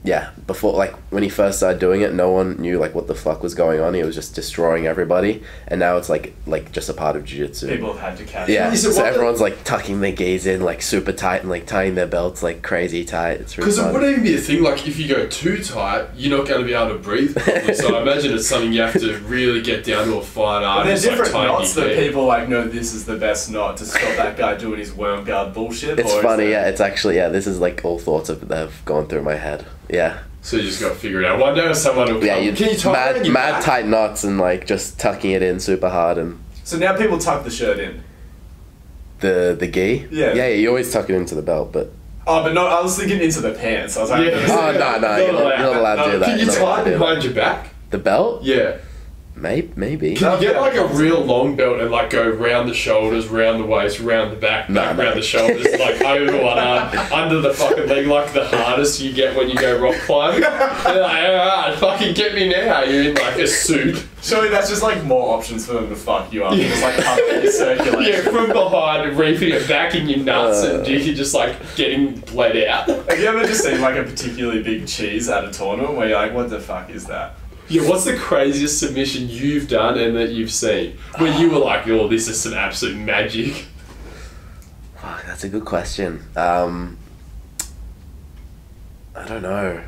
[SPEAKER 3] yeah, before, like, when he first started doing it, no one knew, like, what the fuck was going on. He was just destroying everybody, and now it's, like just a part of jiu-jitsu.
[SPEAKER 2] People have had to catch
[SPEAKER 3] Yeah,
[SPEAKER 2] it.
[SPEAKER 3] so everyone's, like, tucking their gis in, like, super tight, and, like, tying their belts, like, crazy tight. It's really
[SPEAKER 1] Because it
[SPEAKER 3] fun.
[SPEAKER 1] wouldn't even be a thing, like, if you go too tight, you're not going to be able to breathe properly. So I imagine it's something you have to really get down to a fine art.
[SPEAKER 2] There's
[SPEAKER 1] just,
[SPEAKER 2] different
[SPEAKER 1] like,
[SPEAKER 2] knots
[SPEAKER 1] your
[SPEAKER 2] that
[SPEAKER 1] gi.
[SPEAKER 2] people like, no, this is the best knot to stop that guy doing his worm guard bullshit.
[SPEAKER 3] It's
[SPEAKER 2] or is
[SPEAKER 3] funny,
[SPEAKER 2] that-
[SPEAKER 3] yeah, it's actually, yeah, this is, like, all thoughts that have gone through my head. Yeah.
[SPEAKER 1] So you just got to figure it out. One day someone will come.
[SPEAKER 3] Yeah,
[SPEAKER 1] Can you tie around your
[SPEAKER 3] mad
[SPEAKER 1] back?
[SPEAKER 3] tight knots and, like, just tucking it in super hard, and
[SPEAKER 2] So now people tuck the shirt in.
[SPEAKER 3] the gi?
[SPEAKER 2] Yeah.
[SPEAKER 3] Yeah, you always tuck it into the belt, but...
[SPEAKER 2] Oh, but no, I was thinking into the pants. I was like,
[SPEAKER 1] Yeah.
[SPEAKER 3] Oh, no, you're not allowed to do that.
[SPEAKER 1] Can you
[SPEAKER 3] You're not allowed
[SPEAKER 1] tie
[SPEAKER 3] to
[SPEAKER 1] it
[SPEAKER 3] do that.
[SPEAKER 1] behind your back?
[SPEAKER 3] The belt?
[SPEAKER 1] Yeah.
[SPEAKER 3] Maybe.
[SPEAKER 1] Can you get like a real long belt and like go round the shoulders, round the waist, round the back, back
[SPEAKER 3] No.
[SPEAKER 1] round the shoulders, like over one arm, under the fucking leg, like the hardest you get when you go rock climbing? And like, alright, fucking get me now. You're in like a suit.
[SPEAKER 2] surely that's just like more options for them to fuck you up. Just like cut your circulation.
[SPEAKER 1] Yeah, from behind, reefing it back in your nuts, and you're just like getting bled out.
[SPEAKER 2] Have you ever just seen like a particularly big cheese at a tournament where you're like, what the fuck is that?
[SPEAKER 1] Yeah, what's the craziest submission you've done and that you've seen? Where you were like, oh, this is some absolute magic.
[SPEAKER 3] Fuck, that's a good question. I don't know.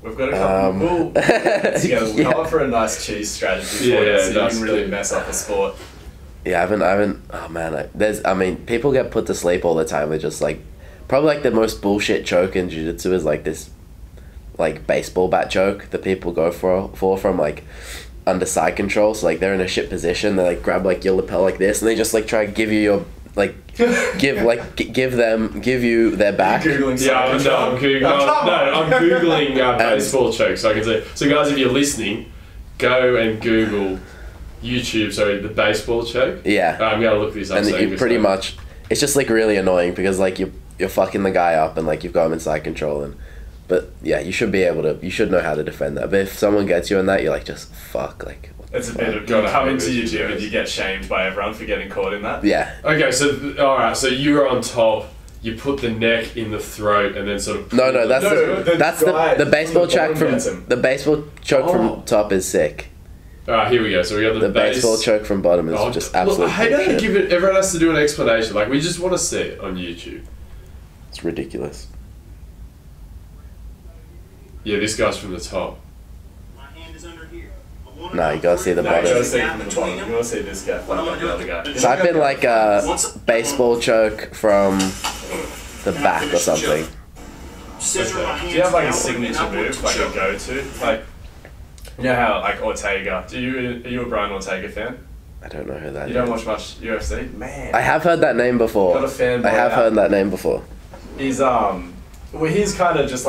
[SPEAKER 2] We've got a couple. We'll put it together. We'll come up for a nice cheese strategy for
[SPEAKER 1] Yeah,
[SPEAKER 2] it, so you
[SPEAKER 1] that's
[SPEAKER 2] can really
[SPEAKER 1] good.
[SPEAKER 2] mess up the sport.
[SPEAKER 3] Yeah, I haven't. Oh man, people get put to sleep all the time. They're just like, probably like the most bullshit choke in jiu-jitsu is like this, like baseball bat choke that people go for from like under side control. So like they're in a shit position. They like grab like your lapel like this, and they just like try to give you your like give you their back.
[SPEAKER 2] Googling
[SPEAKER 1] Yeah,
[SPEAKER 2] something.
[SPEAKER 1] I'm Googling. I'm Googling baseball chokes. So I can say. So guys, if you're listening, go and Google YouTube. Sorry, the baseball choke.
[SPEAKER 3] Yeah,
[SPEAKER 1] I'm gonna look this up.
[SPEAKER 3] and
[SPEAKER 1] so
[SPEAKER 3] you pretty much, it's just like really annoying because like you're fucking the guy up and like you've got him in side control, and but yeah, you should know how to defend that. But if someone gets you in that, you're like, just fuck, like what the
[SPEAKER 2] It's a
[SPEAKER 3] fuck?
[SPEAKER 2] bit of, you
[SPEAKER 1] Gotta
[SPEAKER 2] come
[SPEAKER 1] have
[SPEAKER 2] into your
[SPEAKER 1] those
[SPEAKER 2] gym and
[SPEAKER 1] videos.
[SPEAKER 2] you get shamed by everyone for getting caught in that.
[SPEAKER 3] Yeah.
[SPEAKER 1] Okay, so alright, so you're on top. You put the neck in the throat and then sort of.
[SPEAKER 3] No, that's
[SPEAKER 2] No, the
[SPEAKER 3] that's
[SPEAKER 2] guy
[SPEAKER 3] the baseball
[SPEAKER 2] from the
[SPEAKER 3] choke
[SPEAKER 2] bottom gets
[SPEAKER 3] from
[SPEAKER 2] him.
[SPEAKER 3] the baseball choke
[SPEAKER 1] Oh.
[SPEAKER 3] from top is sick.
[SPEAKER 1] Alright, here we go. So we got
[SPEAKER 3] The
[SPEAKER 1] base.
[SPEAKER 3] baseball choke from bottom is
[SPEAKER 1] Oh,
[SPEAKER 3] just
[SPEAKER 1] look,
[SPEAKER 3] absolute
[SPEAKER 1] I don't
[SPEAKER 3] bullshit.
[SPEAKER 1] give it. Everyone has to do an explanation. Like we just want to see it on YouTube.
[SPEAKER 3] It's ridiculous.
[SPEAKER 1] Yeah, this guy's from the top.
[SPEAKER 4] My hand is under here.
[SPEAKER 3] Nah, you gotta see the
[SPEAKER 2] No, you gotta
[SPEAKER 3] bottom.
[SPEAKER 2] see from the bottom. You wanna see this guy fuck up the other guy.
[SPEAKER 3] Type in like a baseball choke from the back or something.
[SPEAKER 4] Scissor my
[SPEAKER 2] Do you have like a
[SPEAKER 4] hands
[SPEAKER 2] signature
[SPEAKER 4] outward and
[SPEAKER 2] move, like a
[SPEAKER 4] choke.
[SPEAKER 2] go-to? Like, you know how like Ortega? Are you a Brian Ortega fan?
[SPEAKER 3] I don't know who that is.
[SPEAKER 2] You don't watch much UFC? Man.
[SPEAKER 3] I have heard that name before.
[SPEAKER 2] Got a fanboy
[SPEAKER 3] I have
[SPEAKER 2] out.
[SPEAKER 3] heard that name before.
[SPEAKER 2] He's well, he's kind of just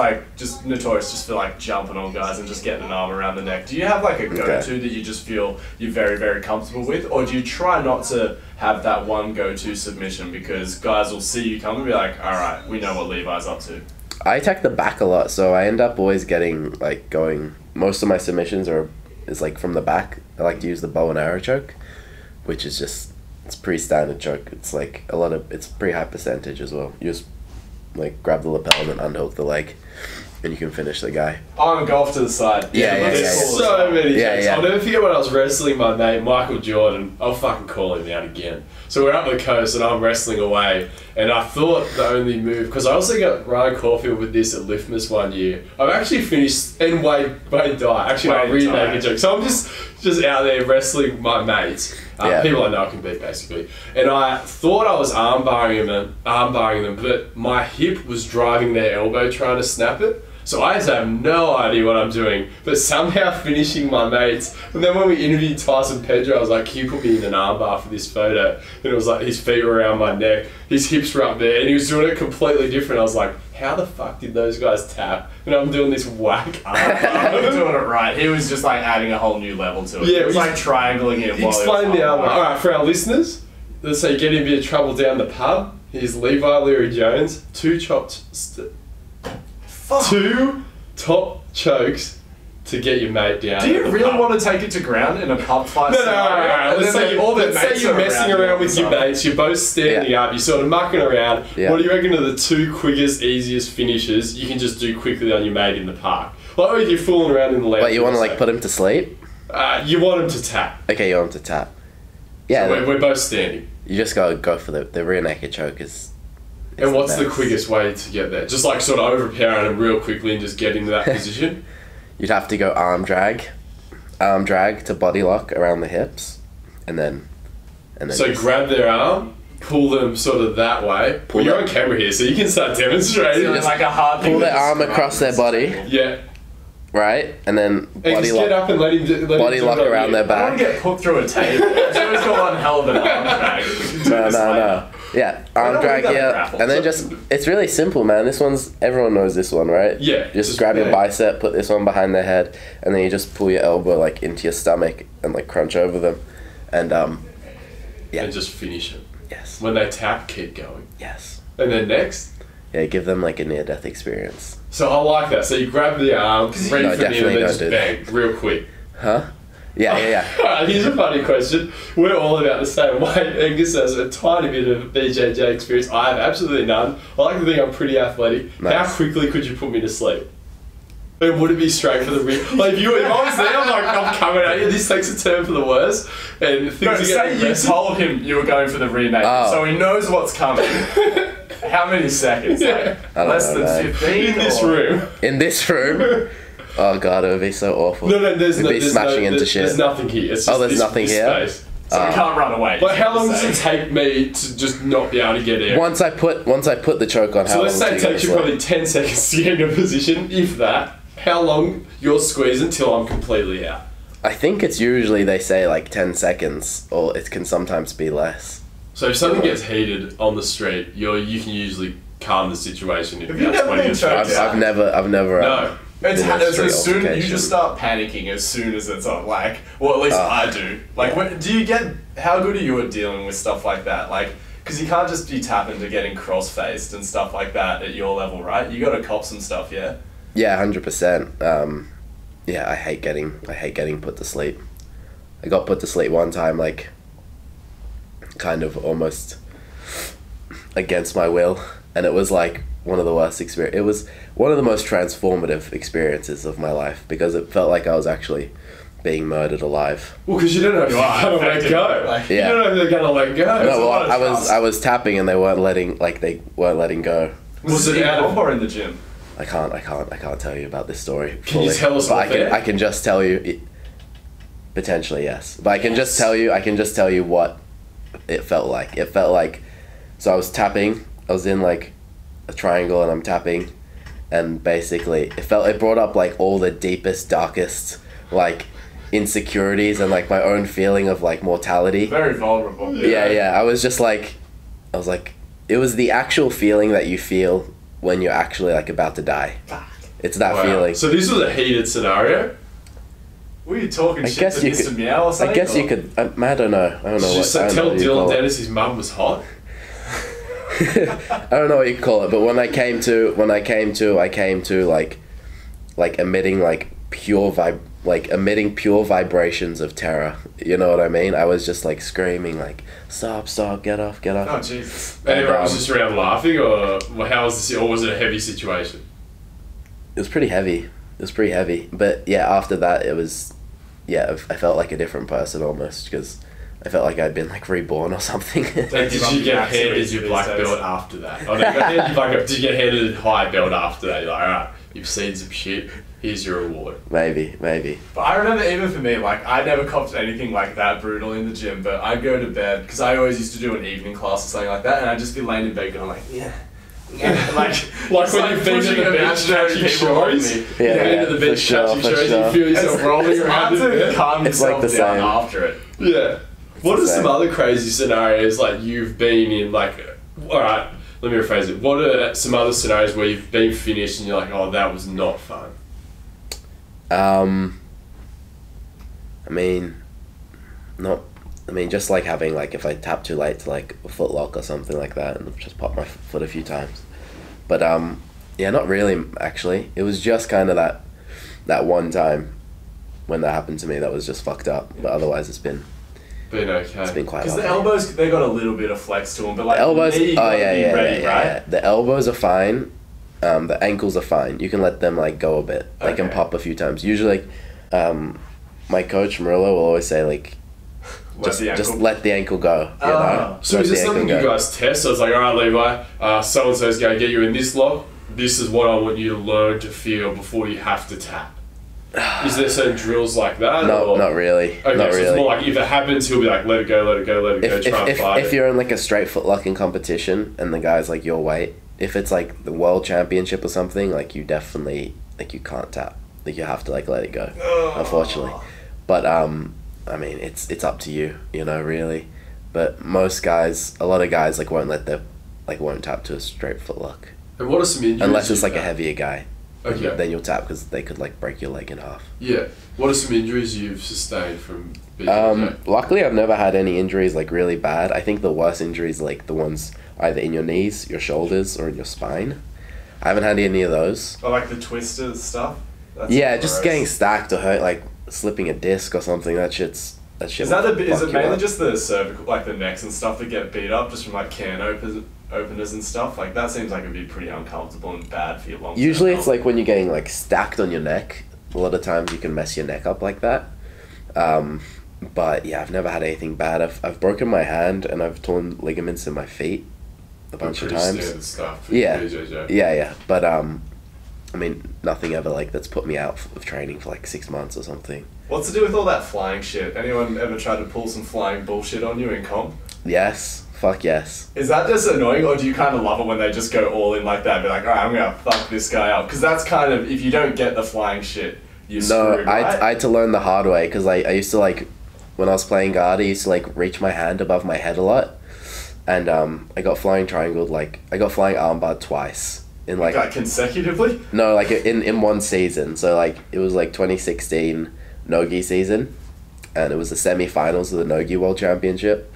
[SPEAKER 2] notorious just for like jumping on guys and just getting an arm around the neck. Do you have like a go-to that you just feel you're very, very comfortable with, or do you try not to have that one go-to submission because guys will see you come and be like, all right, we know what Levi's up to?
[SPEAKER 3] I attack the back a lot, so I end up always getting like going. Most of my submissions is like from the back. I like to use the bow and arrow choke, which is just it's pretty standard choke. It's like it's pretty high percentage as well. You just like grab the lapel and then unhook the leg, and you can finish the guy.
[SPEAKER 2] Arm golf to the side.
[SPEAKER 1] There's so many jokes.
[SPEAKER 3] Yeah.
[SPEAKER 1] I'll never forget when I was wrestling my mate Michael Jordan. I'll fucking call him out again. So we're up the coast and I'm wrestling away, and I thought the only move, because I also got Ryan Caulfield with this at Liftmas one year. I've actually finished, and Wade died. Actually, I'm really making a joke. So I'm just out there wrestling my mates. People I know I can beat, basically. And I thought I was armbarring them, but my hip was driving their elbow trying to snap it. So I just have no idea what I'm doing, but somehow finishing my mates. And then when we interviewed Tyson Pedro, I was like, can you put me in an armbar for this photo? And it was like his feet were around my neck, his hips were up there, and he was doing it completely different. I was like, how the fuck did those guys tap? And I'm doing this whack armbar.
[SPEAKER 2] I'm doing it right. He was just like adding a whole new level to it.
[SPEAKER 1] Yeah,
[SPEAKER 2] it was like triangling it while
[SPEAKER 1] explain the armbar.
[SPEAKER 2] armbar.
[SPEAKER 1] Alright, for our listeners, let's say get in a bit of trouble down the pub. Here's Levi Leary Jones, two top chokes to get your mate down.
[SPEAKER 2] Do you really want to take it to ground in a pub fight?
[SPEAKER 1] No. Let's say you're messing around with your mates, you're both standing up, you're sort of mucking around.
[SPEAKER 3] Yeah.
[SPEAKER 1] What do you reckon are the two quickest, easiest finishes you can just do quickly on your mate in the park? Like if you're fooling around in the lounge.
[SPEAKER 3] But you want to like put him to sleep?
[SPEAKER 1] You want him to tap.
[SPEAKER 3] Okay, you want him to tap. Yeah.
[SPEAKER 1] So we're both standing.
[SPEAKER 3] You just gotta go for the rear naked choke is
[SPEAKER 1] And what's the
[SPEAKER 3] best.
[SPEAKER 1] quickest way to get there? Just like sort of overpowering him real quickly and just get into that position?
[SPEAKER 3] You'd have to go arm drag to body lock around the hips, and then
[SPEAKER 1] So
[SPEAKER 3] just-
[SPEAKER 1] grab their arm, pull them sort of that way. Well, you're on camera here, so you can start demonstrating.
[SPEAKER 2] It's like a hard thing
[SPEAKER 3] pull
[SPEAKER 2] to
[SPEAKER 3] their arm
[SPEAKER 2] describe.
[SPEAKER 3] across their body,
[SPEAKER 1] Yeah.
[SPEAKER 3] right, and then
[SPEAKER 1] And
[SPEAKER 3] body
[SPEAKER 1] just get
[SPEAKER 3] lock.
[SPEAKER 1] up and let him do
[SPEAKER 3] Body
[SPEAKER 1] it
[SPEAKER 3] lock
[SPEAKER 1] on
[SPEAKER 3] around
[SPEAKER 1] you.
[SPEAKER 3] their
[SPEAKER 2] I don't want
[SPEAKER 3] back.
[SPEAKER 2] to get put through a table. It's always got one hell of an arm drag.
[SPEAKER 3] No. Yeah, arm
[SPEAKER 2] don't
[SPEAKER 3] drag,
[SPEAKER 2] want that
[SPEAKER 3] yeah,
[SPEAKER 2] grapple.
[SPEAKER 3] and then it's really simple, man. Everyone knows this one, right?
[SPEAKER 1] Yeah.
[SPEAKER 3] Just grab your bicep, put this one behind their head, and then you just pull your elbow like into your stomach and like crunch over them, and yeah.
[SPEAKER 1] And just finish it.
[SPEAKER 3] Yes.
[SPEAKER 1] When they tap, keep going.
[SPEAKER 3] Yes.
[SPEAKER 1] And then next.
[SPEAKER 3] Yeah, give them like a near-death experience.
[SPEAKER 1] So I like that. So you grab the arm, ready
[SPEAKER 3] No,
[SPEAKER 1] for the end,
[SPEAKER 3] definitely
[SPEAKER 1] and then
[SPEAKER 3] don't
[SPEAKER 1] just
[SPEAKER 3] do
[SPEAKER 1] bang, real quick.
[SPEAKER 3] Huh? Yeah.
[SPEAKER 1] Alright, here's a funny question. We're all about the same way. Angus has a tiny bit of BJJ experience. I have absolutely none. I like to think I'm pretty athletic.
[SPEAKER 3] Nice.
[SPEAKER 1] How quickly could you put me to sleep? And would it be straight for the rib? Like if I was there, I'm like, I'm coming at you. This takes a turn for the worse, and things
[SPEAKER 2] No,
[SPEAKER 1] are
[SPEAKER 2] say
[SPEAKER 1] getting
[SPEAKER 2] you
[SPEAKER 1] aggressive.
[SPEAKER 2] told him you were going for the rename,
[SPEAKER 3] Oh.
[SPEAKER 2] so he knows what's coming. How many seconds? Like,
[SPEAKER 3] I don't
[SPEAKER 2] less
[SPEAKER 3] know,
[SPEAKER 2] than
[SPEAKER 3] man.
[SPEAKER 2] 15?
[SPEAKER 1] in this
[SPEAKER 2] or-
[SPEAKER 1] room.
[SPEAKER 3] In this room. Oh god, it would be so awful.
[SPEAKER 1] No, there's
[SPEAKER 3] We'd
[SPEAKER 1] no,
[SPEAKER 3] be
[SPEAKER 1] there's
[SPEAKER 3] smashing
[SPEAKER 1] no,
[SPEAKER 3] into
[SPEAKER 1] there's,
[SPEAKER 3] shit.
[SPEAKER 1] There's nothing here. It's just
[SPEAKER 3] There's
[SPEAKER 1] this,
[SPEAKER 3] nothing
[SPEAKER 1] this
[SPEAKER 3] here?
[SPEAKER 1] Space.
[SPEAKER 2] So we can't run away.
[SPEAKER 1] Like how long does it take me to just not be able to get out?
[SPEAKER 3] Once I put the choke on,
[SPEAKER 1] So
[SPEAKER 3] how
[SPEAKER 1] let's
[SPEAKER 3] long
[SPEAKER 1] say it
[SPEAKER 3] do you
[SPEAKER 1] takes you
[SPEAKER 3] go to
[SPEAKER 1] probably 10 seconds to get in a position, if that. How long you're squeezing till I'm completely out?
[SPEAKER 3] I think it's usually they say like 10 seconds, or it can sometimes be less.
[SPEAKER 1] So if something gets heated on the street, you can usually calm the situation in
[SPEAKER 2] Have you
[SPEAKER 1] about
[SPEAKER 2] never
[SPEAKER 1] 20
[SPEAKER 2] been
[SPEAKER 1] to
[SPEAKER 2] choked
[SPEAKER 1] 30
[SPEAKER 2] out?
[SPEAKER 3] I've never.
[SPEAKER 1] No.
[SPEAKER 2] It's
[SPEAKER 3] been a
[SPEAKER 2] as
[SPEAKER 3] street
[SPEAKER 2] soon you
[SPEAKER 3] altercation.
[SPEAKER 2] just start panicking as soon as it's on. Like, well, at least I do. Like, do you get how good are you at dealing with stuff like that? Like, because you can't just be tapping to getting cross-faced and stuff like that at your level, right? You got to cop some stuff, yeah.
[SPEAKER 3] Yeah, 100%. Yeah, I hate getting put to sleep. I got put to sleep one time, like, kind of almost against my will, and it was like one of the worst experiences. It was one of the most transformative experiences of my life because it felt like I was actually being murdered alive.
[SPEAKER 1] Well, because you don't know if they're going to let go.
[SPEAKER 2] Like,
[SPEAKER 3] Yeah.
[SPEAKER 1] You don't know if they're going to let go.
[SPEAKER 3] No,
[SPEAKER 2] a
[SPEAKER 3] well,
[SPEAKER 2] lot of trust.
[SPEAKER 3] I was tapping and they weren't letting go.
[SPEAKER 2] Was it
[SPEAKER 1] it
[SPEAKER 2] at
[SPEAKER 1] out of-
[SPEAKER 2] home or in the gym?
[SPEAKER 3] I can't tell you about this story.
[SPEAKER 1] Can you
[SPEAKER 3] fully,
[SPEAKER 1] tell us
[SPEAKER 3] but
[SPEAKER 1] off air?
[SPEAKER 3] I can just tell you. Potentially, yes. But I can just tell you what it felt like. It felt like, so I was tapping. I was in like a triangle and I'm tapping, and basically it brought up like all the deepest, darkest like insecurities and like my own feeling of like mortality.
[SPEAKER 2] Very vulnerable.
[SPEAKER 3] Yeah. I was like, it was the actual feeling that you feel when you're actually like about to die. It's that feeling.
[SPEAKER 1] So this was a heated scenario.
[SPEAKER 2] Were you talking shit to Mr. Meow or something?
[SPEAKER 3] I guess you could. I don't know.
[SPEAKER 1] Just tell Dylan Dennis his mum was hot.
[SPEAKER 3] I don't know what you call it, but when I came to like emitting like emitting pure vibrations of terror. You know what I mean? I was just like screaming like, stop, get off.
[SPEAKER 2] Oh Jesus!
[SPEAKER 1] And everyone was just around laughing, or how was this? Or was it a heavy situation?
[SPEAKER 3] It was pretty heavy. But yeah, after that it was, I felt like a different person almost, because I felt like I'd been like reborn or something.
[SPEAKER 1] Like, did you get handed your black belt after that? Oh, no, did you get handed a high belt after that? You're like, alright, you've seen some shit, here's your reward.
[SPEAKER 3] Maybe.
[SPEAKER 2] But I remember even for me, like, I never copped anything like that brutal in the gym, but I'd go to bed, because I always used to do an evening class or something like that, and I'd just be laying in bed going like, like when you've been to the beach catching shores, you feel yourself rolling around in bed. Calm yourself down after it.
[SPEAKER 1] Yeah. What are some other crazy scenarios like you've been in? Like, alright, let me rephrase it. What are some other scenarios where you've been finished and you're like, oh, that was not fun?
[SPEAKER 3] Just like having like, if I tap too late to like a foot lock or something like that and just pop my foot a few times. But not really actually. It was just kind of that one time when that happened to me that was just fucked up. But otherwise it's been okay. It's been quite.
[SPEAKER 2] Because the elbows, they got a little bit of flex to them, but like
[SPEAKER 3] the elbows,
[SPEAKER 2] the knee, you gotta be ready, right?
[SPEAKER 3] The elbows are fine. The ankles are fine. You can let them like go a bit. They can pop a few times. Usually, my coach Murillo will always say like, just let the ankle go. You know?
[SPEAKER 1] So is this something you guys test? So it's like, alright, Levi, so and so's going to get you in this lock. This is what I want you to learn to feel before you have to tap. Is there certain drills like that?
[SPEAKER 3] No, not really.
[SPEAKER 1] Okay,
[SPEAKER 3] not
[SPEAKER 1] so
[SPEAKER 3] really.
[SPEAKER 1] It's more like if it happens, he'll be like, let it go, try and fight
[SPEAKER 3] if you're in like a straight footlock in competition and the guy's like your weight, if it's like the world championship or something, like you definitely, like you can't tap. Like you have to like let it go, unfortunately. But it's up to you, really. But most guys, a lot of guys like won't tap to a straight footlock.
[SPEAKER 1] And what are some injuries?
[SPEAKER 3] Unless it's like a heavier guy.
[SPEAKER 1] Okay.
[SPEAKER 3] Then you'll tap because they could like break your leg in half.
[SPEAKER 1] Yeah. What are some injuries you've sustained from BJJ?
[SPEAKER 3] Luckily I've never had any injuries like really bad. I think the worst injuries like the ones either in your knees, your shoulders, or in your spine. I haven't had any of those.
[SPEAKER 2] Or like the twister stuff?
[SPEAKER 3] That's just getting stacked or hurt, like slipping a disc or something. That shit.
[SPEAKER 2] Is it mainly just the cervical, like the necks and stuff that get beat up just from like can openers and stuff? Like that seems like it'd be pretty uncomfortable and bad for your long term.
[SPEAKER 3] Usually it's like when you're getting like stacked on your neck. A lot of times you can mess your neck up like that. But yeah, I've never had anything bad. I've broken my hand and I've torn ligaments in my feet a bunch of times.
[SPEAKER 1] Standard stuff.
[SPEAKER 3] Yeah. But nothing ever like that's put me out of training for like 6 months or something.
[SPEAKER 2] What's to do with all that flying shit? Anyone ever tried to pull some flying bullshit on you in comp?
[SPEAKER 3] Yes. Fuck yes.
[SPEAKER 2] Is that just annoying, or do you kind of love it when they just go all in like that? Be like, alright, I'm gonna fuck this guy up. Because that's kind of, if you don't get the flying shit, you're screwed, right?
[SPEAKER 3] I had to learn the hard way, because I used to like, when I was playing guard, I used to like reach my hand above my head a lot. And I got flying triangled, like, I got flying armbarred twice. In like
[SPEAKER 2] consecutively?
[SPEAKER 3] No, like in one season. So like, it was like 2016 Nogi season. And it was the semi-finals of the Nogi World Championship.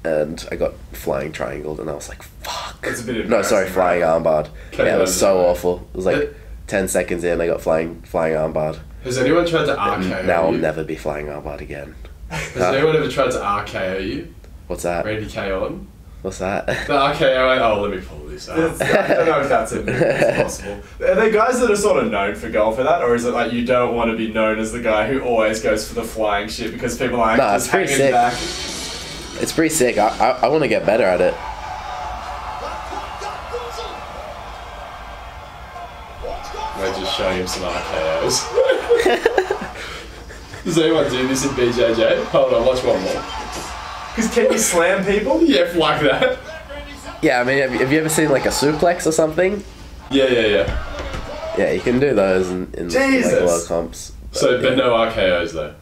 [SPEAKER 3] And I got flying triangled, and I was like, fuck.
[SPEAKER 2] That's a bit embarrassing.
[SPEAKER 3] No, sorry, flying armbarred.
[SPEAKER 1] Yeah,
[SPEAKER 3] it was so awful. It was like 10 seconds in, I got flying armbarred.
[SPEAKER 1] Has anyone tried to RKO
[SPEAKER 3] Now I'll
[SPEAKER 1] you?
[SPEAKER 3] never be flying armbarred again.
[SPEAKER 1] Has anyone ever tried to RKO you?
[SPEAKER 3] What's that?
[SPEAKER 1] Randy K-on?
[SPEAKER 3] What's that?
[SPEAKER 1] The RKO, let me pull this up.
[SPEAKER 2] I don't know if that's possible. Are there guys that are sort of known for going for that, or is it like you don't want to be known as the guy who always goes for the flying shit because people are like just hanging back?
[SPEAKER 3] It's pretty sick. I want to get better at it.
[SPEAKER 1] Might just show him some RKOs. Does anyone do this in BJJ? Hold on, watch one more.
[SPEAKER 2] Because can you slam people?
[SPEAKER 1] Yeah, like that.
[SPEAKER 3] Yeah, I mean, have you ever seen like a suplex or something?
[SPEAKER 1] Yeah.
[SPEAKER 3] Yeah, you can do those in like world comps.
[SPEAKER 1] So, but no RKOs though.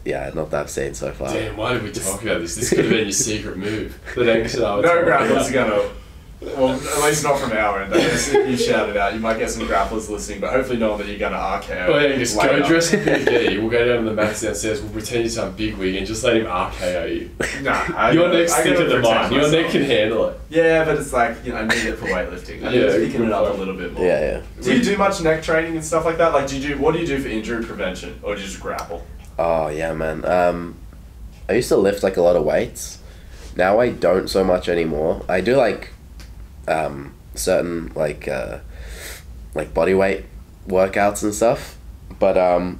[SPEAKER 3] Yeah, not that I've seen so far.
[SPEAKER 1] Damn, why did we talk about this? This could have been your secret move. That Angus and I were
[SPEAKER 2] No
[SPEAKER 1] talking
[SPEAKER 2] grapplers
[SPEAKER 1] about.
[SPEAKER 2] are gonna. Well, at least not from our end. I guess if you shout it out, you might get some grapplers listening, but hopefully not that you're gonna RKO.
[SPEAKER 1] Oh yeah, just
[SPEAKER 2] later.
[SPEAKER 1] go dress up in a gi. We'll go down to the mats downstairs. We'll pretend you're some big wig and just let him RKO you.
[SPEAKER 2] Nah,
[SPEAKER 1] Your neck's thicker than mine. Your neck can handle it.
[SPEAKER 2] Yeah, but it's like, you know, I need it for weightlifting. I need
[SPEAKER 1] Yeah,
[SPEAKER 2] to thicken it up a
[SPEAKER 1] good
[SPEAKER 2] little bit more.
[SPEAKER 3] Yeah.
[SPEAKER 2] Do you do much neck training and stuff like that? Like, what do you do for injury prevention, or do you just grapple?
[SPEAKER 3] Oh yeah, man. I used to lift like a lot of weights. Now I don't so much anymore. I do like certain like body weight workouts and stuff. But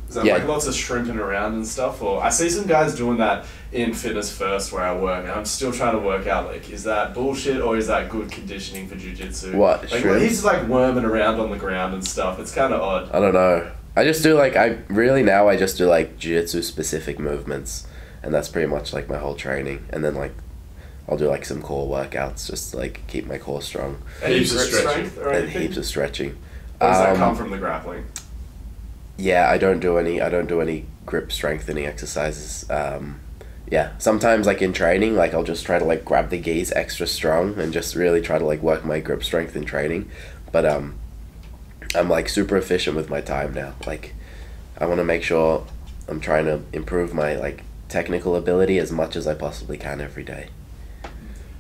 [SPEAKER 2] Is that like lots of shrimping around and stuff? Or I see some guys doing that in Fitness First where I work, and I'm still trying to work out, like, is that bullshit or is that good conditioning for jiu-jitsu?
[SPEAKER 3] What,
[SPEAKER 2] Like,
[SPEAKER 3] shrimp?
[SPEAKER 2] he's just like worming around on the ground and stuff. It's kind of odd.
[SPEAKER 3] I don't know. I just do like I just do like jiu-jitsu specific movements, and that's pretty much like my whole training. And then like I'll do like some core workouts just to like keep my core strong.
[SPEAKER 2] Any
[SPEAKER 1] Heaps of
[SPEAKER 2] grip
[SPEAKER 1] stretching.
[SPEAKER 2] strength or
[SPEAKER 3] And
[SPEAKER 2] anything?
[SPEAKER 3] heaps of stretching.
[SPEAKER 2] Or does that come from the grappling?
[SPEAKER 3] Yeah, I don't do any grip strengthening exercises. Yeah, sometimes like in training, like I'll just try to like grab the gis extra strong and just really try to like work my grip strength in training. But I'm like super efficient with my time now. Like I want to make sure I'm trying to improve my like technical ability as much as I possibly can every day.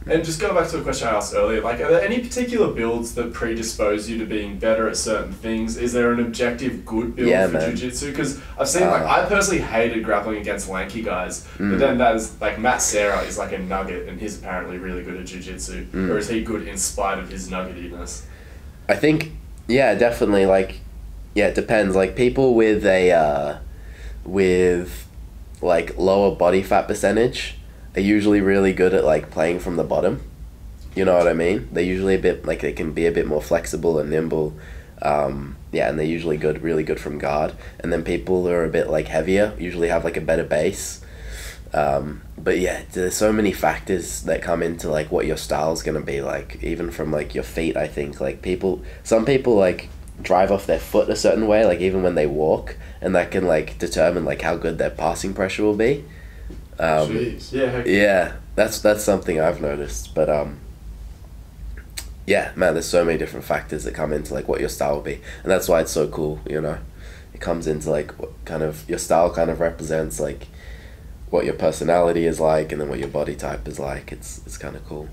[SPEAKER 2] And just go back to a question I asked earlier, like, are there any particular builds that predispose you to being better at certain things? Is there an objective good build for
[SPEAKER 3] man.
[SPEAKER 2] jiu-jitsu? Because I've seen, like, I personally hated grappling against lanky guys, but then that is, like, Matt Serra is like a nugget, and he's apparently really good at jiu-jitsu. Or is he good in spite of his nuggetiness?
[SPEAKER 3] I think, yeah, definitely, like, yeah, it depends. Like, people with a, like, lower body fat percentage are usually really good at, like, playing from the bottom. You know what I mean? They're usually a bit, like, they can be a bit more flexible and nimble. Yeah, and they're usually really good from guard. And then people who are a bit, like, heavier usually have, like, a better base. But, yeah, there's so many factors that come into, like, what your style's gonna be like. Even from, like, your feet, I think. Like, some people, like, drive off their foot a certain way, like, even when they walk. And that can, like, determine, like, how good their passing pressure will be.
[SPEAKER 1] Jeez.
[SPEAKER 2] Yeah.
[SPEAKER 3] Yeah, that's something I've noticed. But yeah, man, there's so many different factors that come into like what your style will be, and that's why it's so cool. You know, it comes into like what kind of your style kind of represents like what your personality is like, and then what your body type is like. It's kind of cool.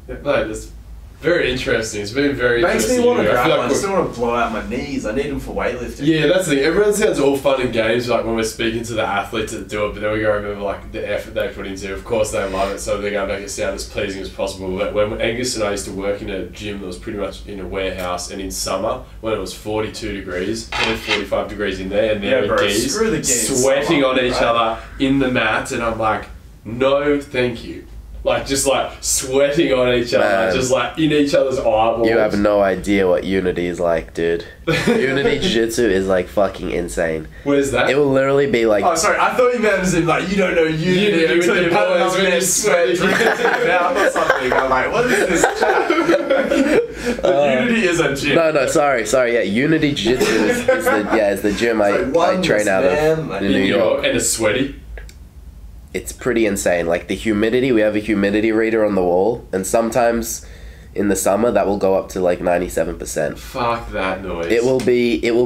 [SPEAKER 1] No, that's very interesting. It's been very
[SPEAKER 2] Makes
[SPEAKER 1] interesting.
[SPEAKER 2] me want to
[SPEAKER 1] I feel
[SPEAKER 2] grapple.
[SPEAKER 1] like
[SPEAKER 2] I just don't want to blow out my knees. I need them for weightlifting.
[SPEAKER 1] yeah, that's the thing. Everyone sounds all fun and games like when we're speaking to the athletes that do it, but then we go remember like the effort they put into it. Of course they love it, so they're going to make it sound as pleasing as possible. But when Angus and I used to work in a gym that was pretty much in a warehouse, and in summer when it was 42 degrees, probably 45 degrees in there, and
[SPEAKER 2] Yeah,
[SPEAKER 1] they're
[SPEAKER 2] bro,
[SPEAKER 1] geese
[SPEAKER 2] screw the geese.
[SPEAKER 1] sweating on each
[SPEAKER 2] Right.
[SPEAKER 1] other in the mats, and I'm like, no, thank you. Like just like sweating on each other,
[SPEAKER 3] Man.
[SPEAKER 1] just like in each other's eyeballs.
[SPEAKER 3] You have no idea what Unity is like, dude. Unity Jiu-Jitsu is like fucking insane.
[SPEAKER 1] Where's that?
[SPEAKER 3] It will literally be like
[SPEAKER 2] Oh, sorry. I thought you meant as in like you don't know unity
[SPEAKER 1] Unity
[SPEAKER 2] until
[SPEAKER 1] with
[SPEAKER 2] you
[SPEAKER 1] your
[SPEAKER 2] put
[SPEAKER 1] boys
[SPEAKER 2] it on
[SPEAKER 1] when
[SPEAKER 2] there,
[SPEAKER 1] you're
[SPEAKER 2] sweat,
[SPEAKER 1] sweating.
[SPEAKER 2] drink it out or something. I'm like, what is this chat? But unity is a gym.
[SPEAKER 3] no, sorry, yeah. Unity Jiu-Jitsu is the gym I train out of in New York.
[SPEAKER 1] And it's sweaty.
[SPEAKER 3] It's pretty insane. Like the humidity, we have a humidity reader on the wall, and sometimes in the summer that will go up to like 97%.
[SPEAKER 1] Fuck that noise.
[SPEAKER 3] It will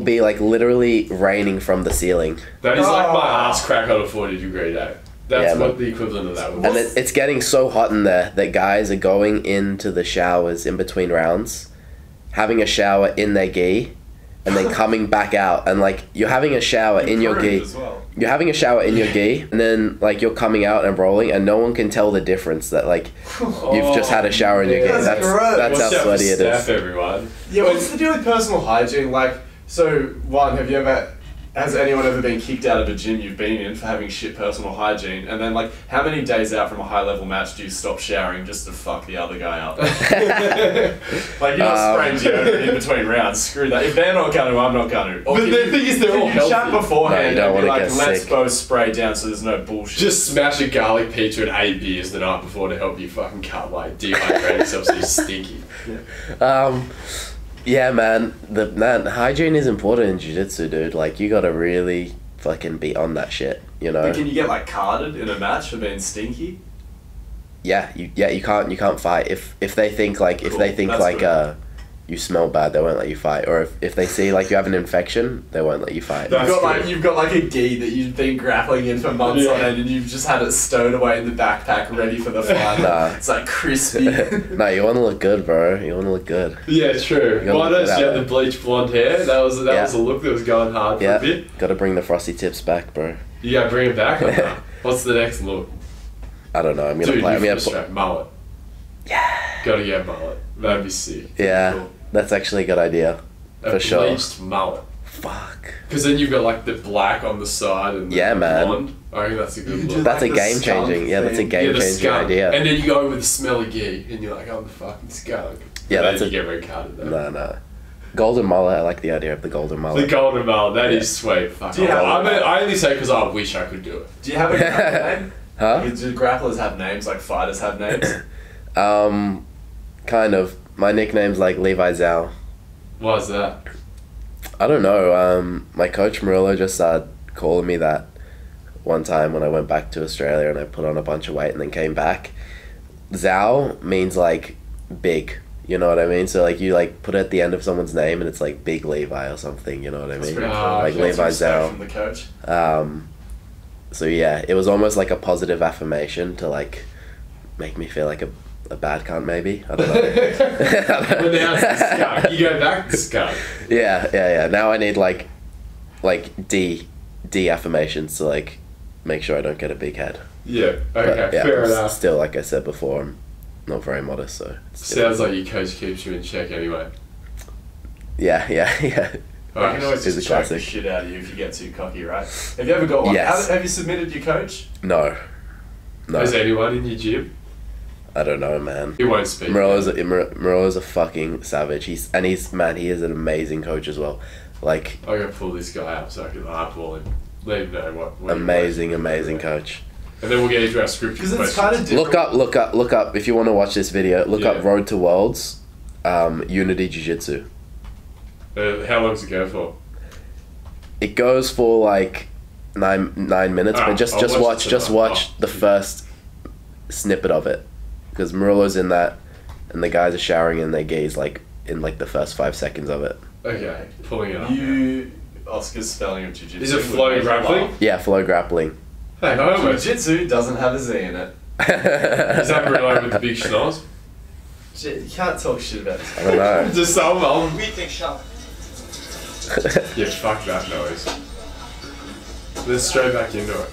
[SPEAKER 3] be like literally raining from the ceiling.
[SPEAKER 1] That is like my
[SPEAKER 2] Oh.
[SPEAKER 1] ass crack on a 40-degree day. That's
[SPEAKER 3] Yeah,
[SPEAKER 1] what
[SPEAKER 3] man.
[SPEAKER 1] the equivalent of that would be.
[SPEAKER 3] And it's getting so hot in there that guys are going into the showers in between rounds, having a shower in their gi, and then coming back out, and like you're having a shower in your gi.
[SPEAKER 2] As well.
[SPEAKER 3] You're having a shower in your gi, and then like you're coming out and rolling, and no one can tell the difference that like you've just had a shower in your gi.
[SPEAKER 2] That's
[SPEAKER 3] That's
[SPEAKER 2] gross.
[SPEAKER 3] that's
[SPEAKER 1] Watch
[SPEAKER 3] how
[SPEAKER 1] out for
[SPEAKER 3] sweaty it
[SPEAKER 1] staph,
[SPEAKER 3] is.
[SPEAKER 1] everyone.
[SPEAKER 2] Yeah, what's the deal with personal hygiene? Like, so one, has anyone ever been kicked out of a gym you've been in for having shit personal hygiene? And then, like, how many days out from a high-level match do you stop showering just to fuck the other guy up? Like, you're not spraying deodorant in between rounds. Screw that. If they're not going to, I'm not going to. Or
[SPEAKER 1] But
[SPEAKER 2] can
[SPEAKER 1] the
[SPEAKER 2] you-
[SPEAKER 1] thing is, they're
[SPEAKER 2] can
[SPEAKER 1] all
[SPEAKER 2] you
[SPEAKER 1] healthy.
[SPEAKER 2] chat beforehand
[SPEAKER 3] No, you don't
[SPEAKER 2] and be
[SPEAKER 3] wanna
[SPEAKER 2] like,
[SPEAKER 3] get
[SPEAKER 2] let's
[SPEAKER 3] sick.
[SPEAKER 2] both spray down so there's no bullshit.
[SPEAKER 1] Just smash a garlic pizza and 8 beers the night before to help you fucking cut weight, dehydrate yourself so you're stinky.
[SPEAKER 3] Yeah, man. Hygiene is important in jiu-jitsu, dude. Like, you gotta really fucking be on that shit, you know?
[SPEAKER 2] But can you get like carded in a match for being stinky?
[SPEAKER 3] Yeah, you can't fight if they think like
[SPEAKER 2] Cool. That's good.
[SPEAKER 3] you smell bad, they won't let you fight, or if they see like you have an infection, they won't let you fight.
[SPEAKER 2] You've got like a gi that you've been grappling in for months on end, and you've just had it stowed away in the backpack, ready for the fight.
[SPEAKER 3] Nah.
[SPEAKER 2] It's like crispy.
[SPEAKER 3] No, you want to look good, bro. You want to look good.
[SPEAKER 1] Yeah, true.
[SPEAKER 3] gotta
[SPEAKER 1] Why
[SPEAKER 3] look
[SPEAKER 1] don't
[SPEAKER 3] good
[SPEAKER 1] you
[SPEAKER 3] out
[SPEAKER 1] have the bleach blonde hair? That was
[SPEAKER 3] Yeah.
[SPEAKER 1] a look that was going hard for a bit.
[SPEAKER 3] Got to bring the frosty tips back, bro.
[SPEAKER 1] You gotta bring it back or not? What's the next look?
[SPEAKER 3] I don't know. I'm gonna
[SPEAKER 1] Dude,
[SPEAKER 3] play. I'm
[SPEAKER 1] you
[SPEAKER 3] gonna
[SPEAKER 1] straight mullet.
[SPEAKER 3] Yeah.
[SPEAKER 1] Gotta get mullet. That'd be sick.
[SPEAKER 3] Yeah,
[SPEAKER 1] Cool.
[SPEAKER 3] that's actually a good idea.
[SPEAKER 1] A
[SPEAKER 3] For sure.
[SPEAKER 1] bleached mullet.
[SPEAKER 3] Fuck.
[SPEAKER 1] Because then you've got like the black on the side and
[SPEAKER 3] Yeah,
[SPEAKER 1] the
[SPEAKER 3] man.
[SPEAKER 1] blonde. I think that's a good look.
[SPEAKER 3] That's
[SPEAKER 2] like
[SPEAKER 3] a
[SPEAKER 2] the
[SPEAKER 3] game changing.
[SPEAKER 2] skunk
[SPEAKER 3] Yeah, that's a
[SPEAKER 2] thing.
[SPEAKER 3] game
[SPEAKER 1] the
[SPEAKER 3] changing
[SPEAKER 1] skunk.
[SPEAKER 3] idea.
[SPEAKER 1] And then you go with the smelly gi and you're like, I'm the fucking skunk.
[SPEAKER 3] Yeah,
[SPEAKER 1] And
[SPEAKER 3] that's
[SPEAKER 1] then
[SPEAKER 3] a-
[SPEAKER 1] you get red carded though.
[SPEAKER 3] No. Golden mullet. I like the idea of the golden
[SPEAKER 1] The
[SPEAKER 3] mullet.
[SPEAKER 1] golden mullet, that
[SPEAKER 3] Yeah.
[SPEAKER 1] is sweet. Fuck.
[SPEAKER 2] Do you have-
[SPEAKER 1] I only say because I wish I could do it.
[SPEAKER 2] Do you have a grappler name?
[SPEAKER 3] Huh?
[SPEAKER 2] Do grapplers have names like fighters have names?
[SPEAKER 3] Kind of. My nickname's like Levi Zhao.
[SPEAKER 1] Why is that?
[SPEAKER 3] I don't know. My coach Murillo just started calling me that one time when I went back to Australia and I put on a bunch of weight and then came back. Zhao means like big. You know what I mean? So like you like put it at the end of someone's name and it's like Big Levi or something. You know what I
[SPEAKER 2] That's
[SPEAKER 3] mean?
[SPEAKER 2] pretty cool.
[SPEAKER 3] Like
[SPEAKER 2] That's
[SPEAKER 3] Levi
[SPEAKER 2] respect
[SPEAKER 3] Zhao.
[SPEAKER 2] from the coach.
[SPEAKER 3] So yeah, it was almost like a positive affirmation to like make me feel like a bad cunt maybe. I don't know.
[SPEAKER 1] But now it's the skunk. You go back to skunk.
[SPEAKER 3] Yeah. Now I need like D affirmations to like make sure I don't get a big head.
[SPEAKER 1] Yeah, okay,
[SPEAKER 3] But, yeah,
[SPEAKER 1] fair enough.
[SPEAKER 3] Still, like I said before, I'm not very modest, so it's still-
[SPEAKER 1] Sounds like your coach keeps you in check anyway.
[SPEAKER 3] Yeah.
[SPEAKER 2] I can always
[SPEAKER 3] It's a
[SPEAKER 2] just choke the
[SPEAKER 3] classic.
[SPEAKER 2] shit out of you if you get too cocky, right? Have you ever got one?
[SPEAKER 3] Yes.
[SPEAKER 2] Have you submitted your coach?
[SPEAKER 3] No.
[SPEAKER 1] Is anyone in your gym?
[SPEAKER 3] I don't know, man.
[SPEAKER 1] He won't speak.
[SPEAKER 3] Murillo's a fucking savage. He is an amazing coach as well. Like
[SPEAKER 1] I gotta pull this guy up so I can eyeball him. Let him know what
[SPEAKER 3] amazing coach.
[SPEAKER 1] And then we'll get into our scripted
[SPEAKER 2] Because
[SPEAKER 1] questions.
[SPEAKER 2] it's kind of different.
[SPEAKER 3] Look up if you want to watch this video. Look up
[SPEAKER 1] Yeah.
[SPEAKER 3] Road to Worlds, Unity Jiu Jitsu.
[SPEAKER 1] How long's it go for?
[SPEAKER 3] It goes for like 9 minutes,
[SPEAKER 1] Ah,
[SPEAKER 3] but just
[SPEAKER 1] I'll
[SPEAKER 3] watch
[SPEAKER 1] watch it tonight.
[SPEAKER 3] watch the first snippet of it, because Murillo's in that, and the guys are showering in their gis like in like the first 5 seconds of it.
[SPEAKER 1] Okay, pulling it up.
[SPEAKER 2] Oscar's spelling of jiu-jitsu.
[SPEAKER 1] Is it flow grappling?
[SPEAKER 3] Yeah, flow grappling.
[SPEAKER 1] Hey, homo. Is
[SPEAKER 2] Jiu-jitsu doesn't have a Z in it.
[SPEAKER 1] that Murillo with the big schnoz?
[SPEAKER 2] You can't talk shit about this.
[SPEAKER 3] I don't know.
[SPEAKER 1] Just someone.
[SPEAKER 4] We think shot.
[SPEAKER 1] Yeah, fuck that noise. Let's straight back into it.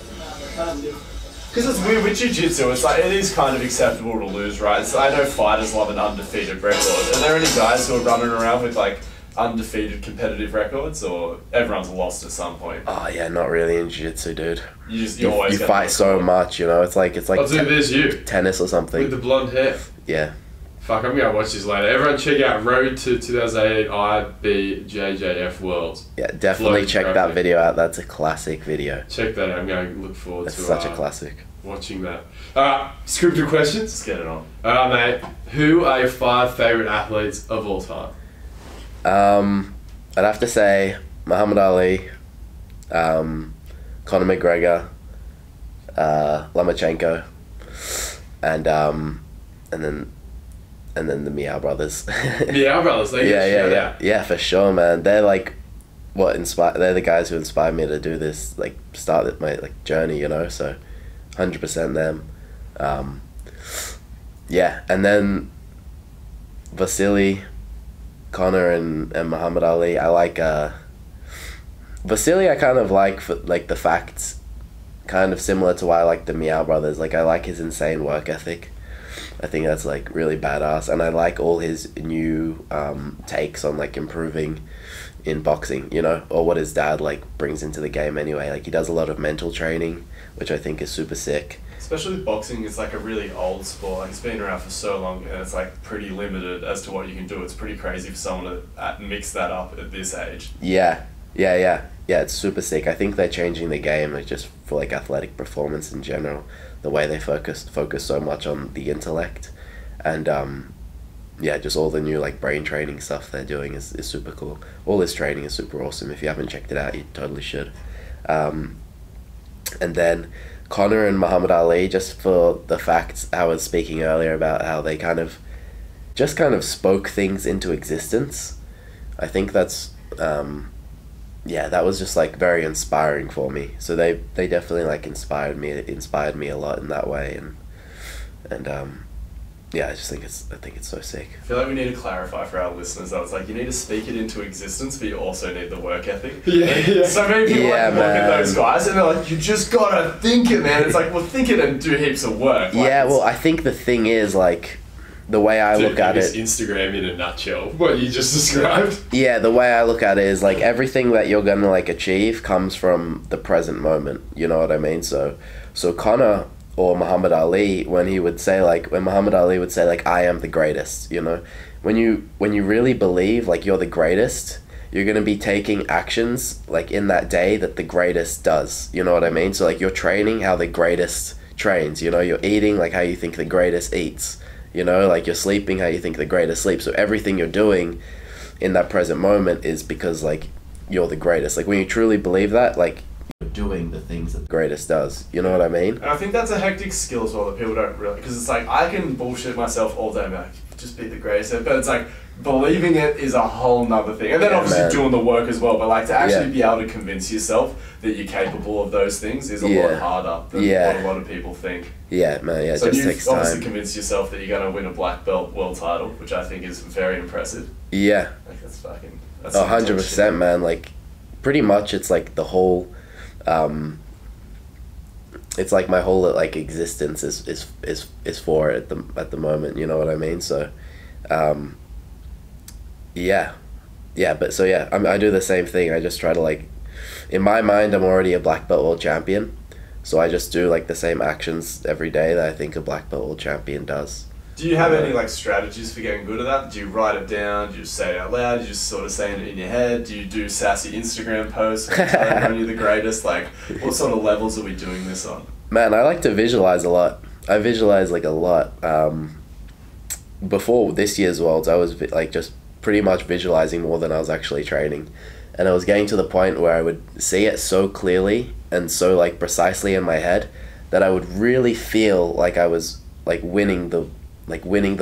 [SPEAKER 2] Because it's weird with jiu-jitsu, it's like, it is kind of acceptable to lose, right? So I know fighters love an undefeated record. Are there any guys who are running around with like undefeated competitive records, or everyone's lost at some point?
[SPEAKER 3] Oh yeah, not really in jiu-jitsu, dude.
[SPEAKER 2] You always
[SPEAKER 3] You
[SPEAKER 2] get
[SPEAKER 3] fight
[SPEAKER 2] the
[SPEAKER 3] so
[SPEAKER 2] record.
[SPEAKER 3] much, you know. It's like
[SPEAKER 1] Oh, dude, there's you.
[SPEAKER 3] tennis or
[SPEAKER 1] With
[SPEAKER 3] something.
[SPEAKER 1] the blonde hair.
[SPEAKER 3] Yeah.
[SPEAKER 1] Fuck, I'm gonna watch this later. Everyone check out Road to 2008 IBJJF Worlds.
[SPEAKER 3] Yeah, definitely
[SPEAKER 1] Flow
[SPEAKER 3] check that
[SPEAKER 1] grappling.
[SPEAKER 3] video out. That's a classic video.
[SPEAKER 1] Check that out. I'm going to look forward
[SPEAKER 3] That's
[SPEAKER 1] to
[SPEAKER 3] such a classic.
[SPEAKER 1] watching that. Alright, scripted questions.
[SPEAKER 2] Let's get it on.
[SPEAKER 1] Alright, mate. Who are your 5 favourite athletes of all time?
[SPEAKER 3] I'd have to say Muhammad Ali, Conor McGregor, Lomachenko, and then the Meow brothers.
[SPEAKER 1] Meow Brothers. They get shout out.
[SPEAKER 3] Yeah, for sure, man. They're like they're the guys who inspired me to do this, like start my like journey, you know. So, 100% them. Yeah, and then Vasily, Connor, and Muhammad Ali. I like Vasily. I kind of like for like the facts, kind of similar to why I like the Meow brothers. Like I like his insane work ethic. I think that's like really badass, and I like all his new takes on like improving in boxing, you know, or what his dad like brings into the game anyway. Like he does a lot of mental training, which I think is super sick.
[SPEAKER 2] Especially with boxing, it's like a really old sport. Like it's been around for so long, and it's like pretty limited as to what you can do. It's pretty crazy for someone to mix that up at this age.
[SPEAKER 3] Yeah, it's super sick. I think they're changing the game, like just for like athletic performance in general. The way they focus so much on the intellect, and yeah, just all the new like brain training stuff they're doing is super cool. All this training is super awesome. If you haven't checked it out, you totally should. And then Conor and Muhammad Ali, just for the facts I was speaking earlier about how they kind of spoke things into existence. I think that's yeah, that was just like very inspiring for me. So they definitely like inspired me a lot in that way, and yeah, I think it's so sick.
[SPEAKER 2] I feel like we need to clarify for our listeners that it's like you need to speak it into existence, but you also need the work ethic.
[SPEAKER 1] Yeah.
[SPEAKER 2] So many people look at those guys and they're like, you just gotta think it, man. It's like, well, think it and do heaps of work. Like,
[SPEAKER 3] yeah, well, I think the thing is like the way I look at it.
[SPEAKER 1] Instagram in a nutshell, what you just described.
[SPEAKER 3] Yeah, the way I look at it is like everything that you're gonna like achieve comes from the present moment. You know what I mean? So Conor or Muhammad Ali, when Muhammad Ali would say like, I am the greatest, you know, when you really believe like you're the greatest, you're going to be taking actions like in that day that the greatest does, you know what I mean? So like you're training how the greatest trains, you know, you're eating like how you think the greatest eats, you know, like you're sleeping how you think the greatest sleeps. So everything you're doing in that present moment is because like you're the greatest. Like when you truly believe that, like doing the things that the greatest does, you know what I mean?
[SPEAKER 2] And I think that's a hectic skill as well that people don't really, because it's like I can bullshit myself all day, like just be the greatest, but it's like believing it is a whole nother thing, and then obviously doing the work as well, but like to actually be able to convince yourself that you're capable of those things is a lot harder than what a lot of people think.
[SPEAKER 3] Yeah, man, yeah,
[SPEAKER 2] so
[SPEAKER 3] it just
[SPEAKER 2] you've
[SPEAKER 3] takes time.
[SPEAKER 2] obviously convinced yourself that you're going to win a black belt world title, which I think is very impressive.
[SPEAKER 3] Yeah.
[SPEAKER 2] Like that's
[SPEAKER 3] 100%, man. Like pretty much it's like the whole it's like my whole like existence is for it at the moment, you know what I mean? So I do the same thing. I just try to like, in my mind I'm already a black belt world champion, so I just do like the same actions every day that I think a black belt world champion does.
[SPEAKER 2] Do you have any like strategies for getting good at that? Do you write it down? Do you say it out loud? Do you just sort of saying it in your head? Do you do sassy Instagram posts when you're the greatest? Like, what sort of levels are we doing this on?
[SPEAKER 3] Man, I like to visualize a lot. I visualize like a lot. Before this year's Worlds, I was like just pretty much visualizing more than I was actually training. And I was getting to the point where I would see it so clearly and so like precisely in my head that I would really feel like I was like winning the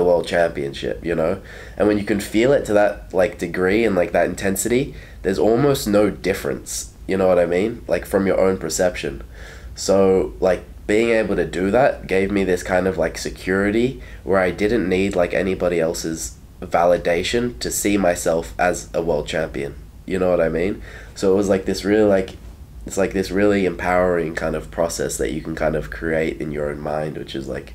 [SPEAKER 3] world championship, you know? And when you can feel it to that like degree and like that intensity, there's almost no difference, you know what I mean? Like from your own perception. So like being able to do that gave me this kind of like security where I didn't need like anybody else's validation to see myself as a world champion, you know what I mean? So it was like this really like, it's like this really empowering kind of process that you can kind of create in your own mind, which is like,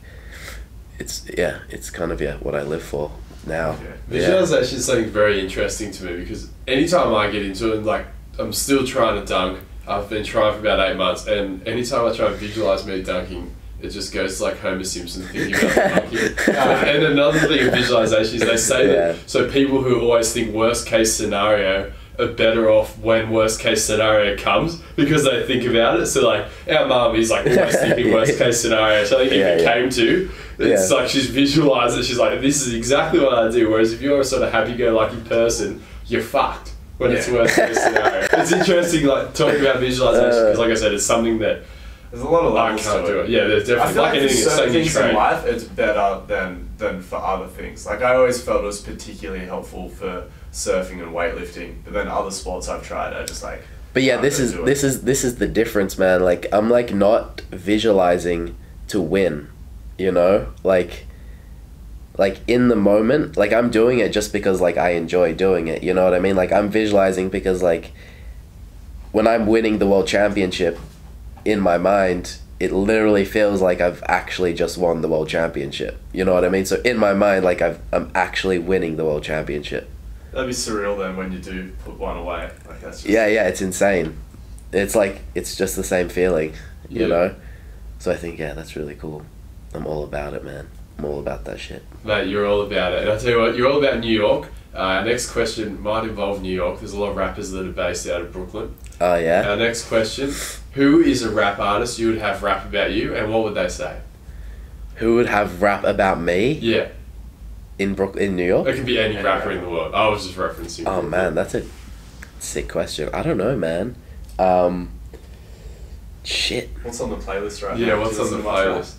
[SPEAKER 3] it's kind of what I live for now.
[SPEAKER 1] Visualization is something very interesting to me because anytime I get into it, like I'm still trying to dunk. I've been trying for about 8 months, and anytime I try and visualize me dunking, it just goes to like Homer Simpson thinking about dunking. And another thing of visualization is they say that so people who always think worst case scenario are better off when worst case scenario comes because they think about it. So like our mum is like always thinking worst case scenario. So I think if it came to, it's like she's visualized it. She's like, this is exactly what I do. Whereas if you're a sort of happy-go-lucky person, you're fucked when it's worst case scenario. It's interesting like talking about visualization because like I said, it's something that
[SPEAKER 2] there's a lot of levels
[SPEAKER 1] I can't do it. Yeah, there's definitely
[SPEAKER 2] I feel like
[SPEAKER 1] anything.
[SPEAKER 2] certain things in life, it's better than for other things. Like I always felt it was particularly helpful for surfing and weightlifting, but then other sports I've tried, I just like.
[SPEAKER 3] But yeah, this is the difference, man. Like I'm like not visualizing to win, you know, like in the moment, like I'm doing it just because like I enjoy doing it, you know what I mean? Like I'm visualizing because like when I'm winning the world championship in my mind, it literally feels like I've actually just won the world championship, you know what I mean? So in my mind, like I'm actually winning the world championship.
[SPEAKER 2] That'd be surreal then when you do put one away. Like that's just...
[SPEAKER 3] Yeah, it's insane. It's like it's just the same feeling, you know? So I think that's really cool. I'm all about it, man. I'm all about that shit.
[SPEAKER 1] Mate, you're all about it. And I'll tell you what, you're all about New York. Our next question might involve New York. There's a lot of rappers that are based out of Brooklyn.
[SPEAKER 3] Oh, yeah?
[SPEAKER 1] Our next question, who is a rap artist you would have rap about you and what would they say?
[SPEAKER 3] Who would have rap about me?
[SPEAKER 1] Yeah.
[SPEAKER 3] In New York?
[SPEAKER 1] It could be any rapper in the world. I was just referencing.
[SPEAKER 3] Oh man, that's a sick question. I don't know, man. Shit.
[SPEAKER 2] What's on the playlist right now?
[SPEAKER 1] Yeah, what's on the playlist?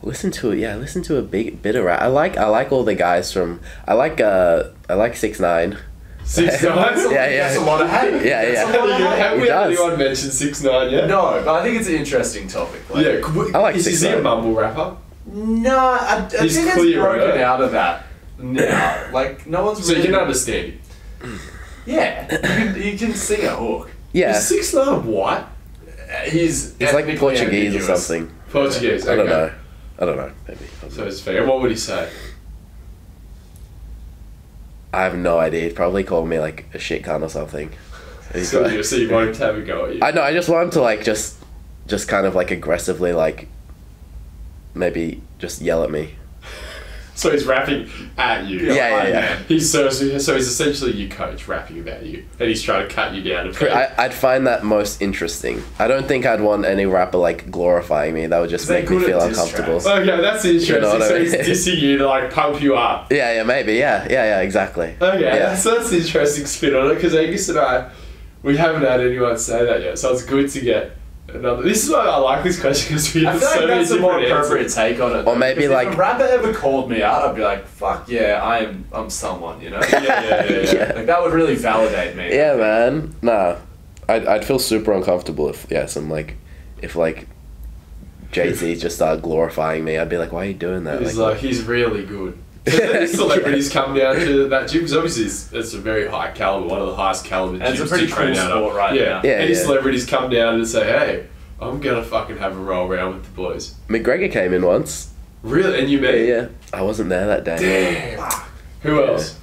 [SPEAKER 3] Listen to it. Yeah, listen to a bit of rap. I like all the guys from. I like 6ix9ine.
[SPEAKER 1] 6ix9ine?
[SPEAKER 3] Yeah.
[SPEAKER 2] That's a lot of hate.
[SPEAKER 3] Yeah.
[SPEAKER 1] Have
[SPEAKER 3] He
[SPEAKER 1] we had
[SPEAKER 3] does.
[SPEAKER 1] anyone mention 6ix9ine yet?
[SPEAKER 2] No, but I think it's an interesting topic. Like,
[SPEAKER 1] Yeah,
[SPEAKER 3] I like
[SPEAKER 1] is he a
[SPEAKER 3] 6ix9ine.
[SPEAKER 1] mumble rapper?
[SPEAKER 2] No, I think
[SPEAKER 1] He's
[SPEAKER 2] it's
[SPEAKER 1] clear,
[SPEAKER 2] broken
[SPEAKER 1] right?
[SPEAKER 2] out of that now. Like, no one's
[SPEAKER 1] So
[SPEAKER 2] really...
[SPEAKER 1] you can understand him.
[SPEAKER 2] Yeah, you can sing a hook.
[SPEAKER 3] Yeah.
[SPEAKER 1] Is 6ix9ine white?
[SPEAKER 2] He's
[SPEAKER 3] He's like
[SPEAKER 2] ethnically
[SPEAKER 3] Portuguese or
[SPEAKER 2] ambiguous.
[SPEAKER 3] something.
[SPEAKER 1] Portuguese,
[SPEAKER 3] I don't
[SPEAKER 1] okay.
[SPEAKER 3] know. I don't know. Maybe.
[SPEAKER 1] So it's fair. What would he say?
[SPEAKER 3] I have no idea. He'd probably call me like a shit cunt or something. He's
[SPEAKER 1] So
[SPEAKER 3] like-
[SPEAKER 1] you want him to have a go at you?
[SPEAKER 3] I know. I just want him to like just kind of like aggressively like maybe just yell at me.
[SPEAKER 1] So he's rapping at you.
[SPEAKER 3] Yeah.
[SPEAKER 1] He's so he's essentially your coach rapping about you, and he's trying to cut you down.
[SPEAKER 3] I'd find that most interesting. I don't think I'd want any rapper like glorifying me. That would just
[SPEAKER 2] Is they
[SPEAKER 3] make me
[SPEAKER 2] good
[SPEAKER 3] feel
[SPEAKER 2] at diss
[SPEAKER 3] uncomfortable.
[SPEAKER 2] tracks?
[SPEAKER 1] Okay, that's interesting.
[SPEAKER 3] You know what I
[SPEAKER 1] So he's
[SPEAKER 3] mean?
[SPEAKER 1] dissing you to like pump you up.
[SPEAKER 3] Yeah, maybe. Yeah, exactly.
[SPEAKER 1] Okay,
[SPEAKER 3] Yeah.
[SPEAKER 1] so that's an interesting spin on it because Angus and I, we haven't had anyone say that yet. So it's good to get another. This is why I like this question because we
[SPEAKER 2] I
[SPEAKER 1] have
[SPEAKER 2] feel like
[SPEAKER 1] so many
[SPEAKER 2] that's a more
[SPEAKER 1] different
[SPEAKER 2] appropriate
[SPEAKER 1] answers.
[SPEAKER 2] take on it.
[SPEAKER 3] Or maybe
[SPEAKER 2] Because
[SPEAKER 3] like-
[SPEAKER 2] if a rapper ever called me out, I'd be like, "Fuck yeah, I'm someone," you know.
[SPEAKER 1] Yeah.
[SPEAKER 3] Yeah.
[SPEAKER 2] Like that would really validate me.
[SPEAKER 3] Yeah, man. Nah, I'd feel super uncomfortable if Jay-Z just started glorifying me. I'd be like, why are you doing that?
[SPEAKER 1] He's like, he's really good. Celebrities come down to that gym because obviously it's a very high caliber, one of the highest caliber gyms.
[SPEAKER 2] And it's a pretty
[SPEAKER 1] to train
[SPEAKER 2] cool
[SPEAKER 1] out
[SPEAKER 2] sport
[SPEAKER 1] of.
[SPEAKER 2] right now.
[SPEAKER 3] Yeah,
[SPEAKER 1] Any
[SPEAKER 3] yeah.
[SPEAKER 1] celebrities come down and say, hey, I'm gonna fucking have a roll around with the boys.
[SPEAKER 3] McGregor came in once.
[SPEAKER 1] Really? And you met him?
[SPEAKER 3] Yeah. I wasn't there that day.
[SPEAKER 1] Damn. Who else?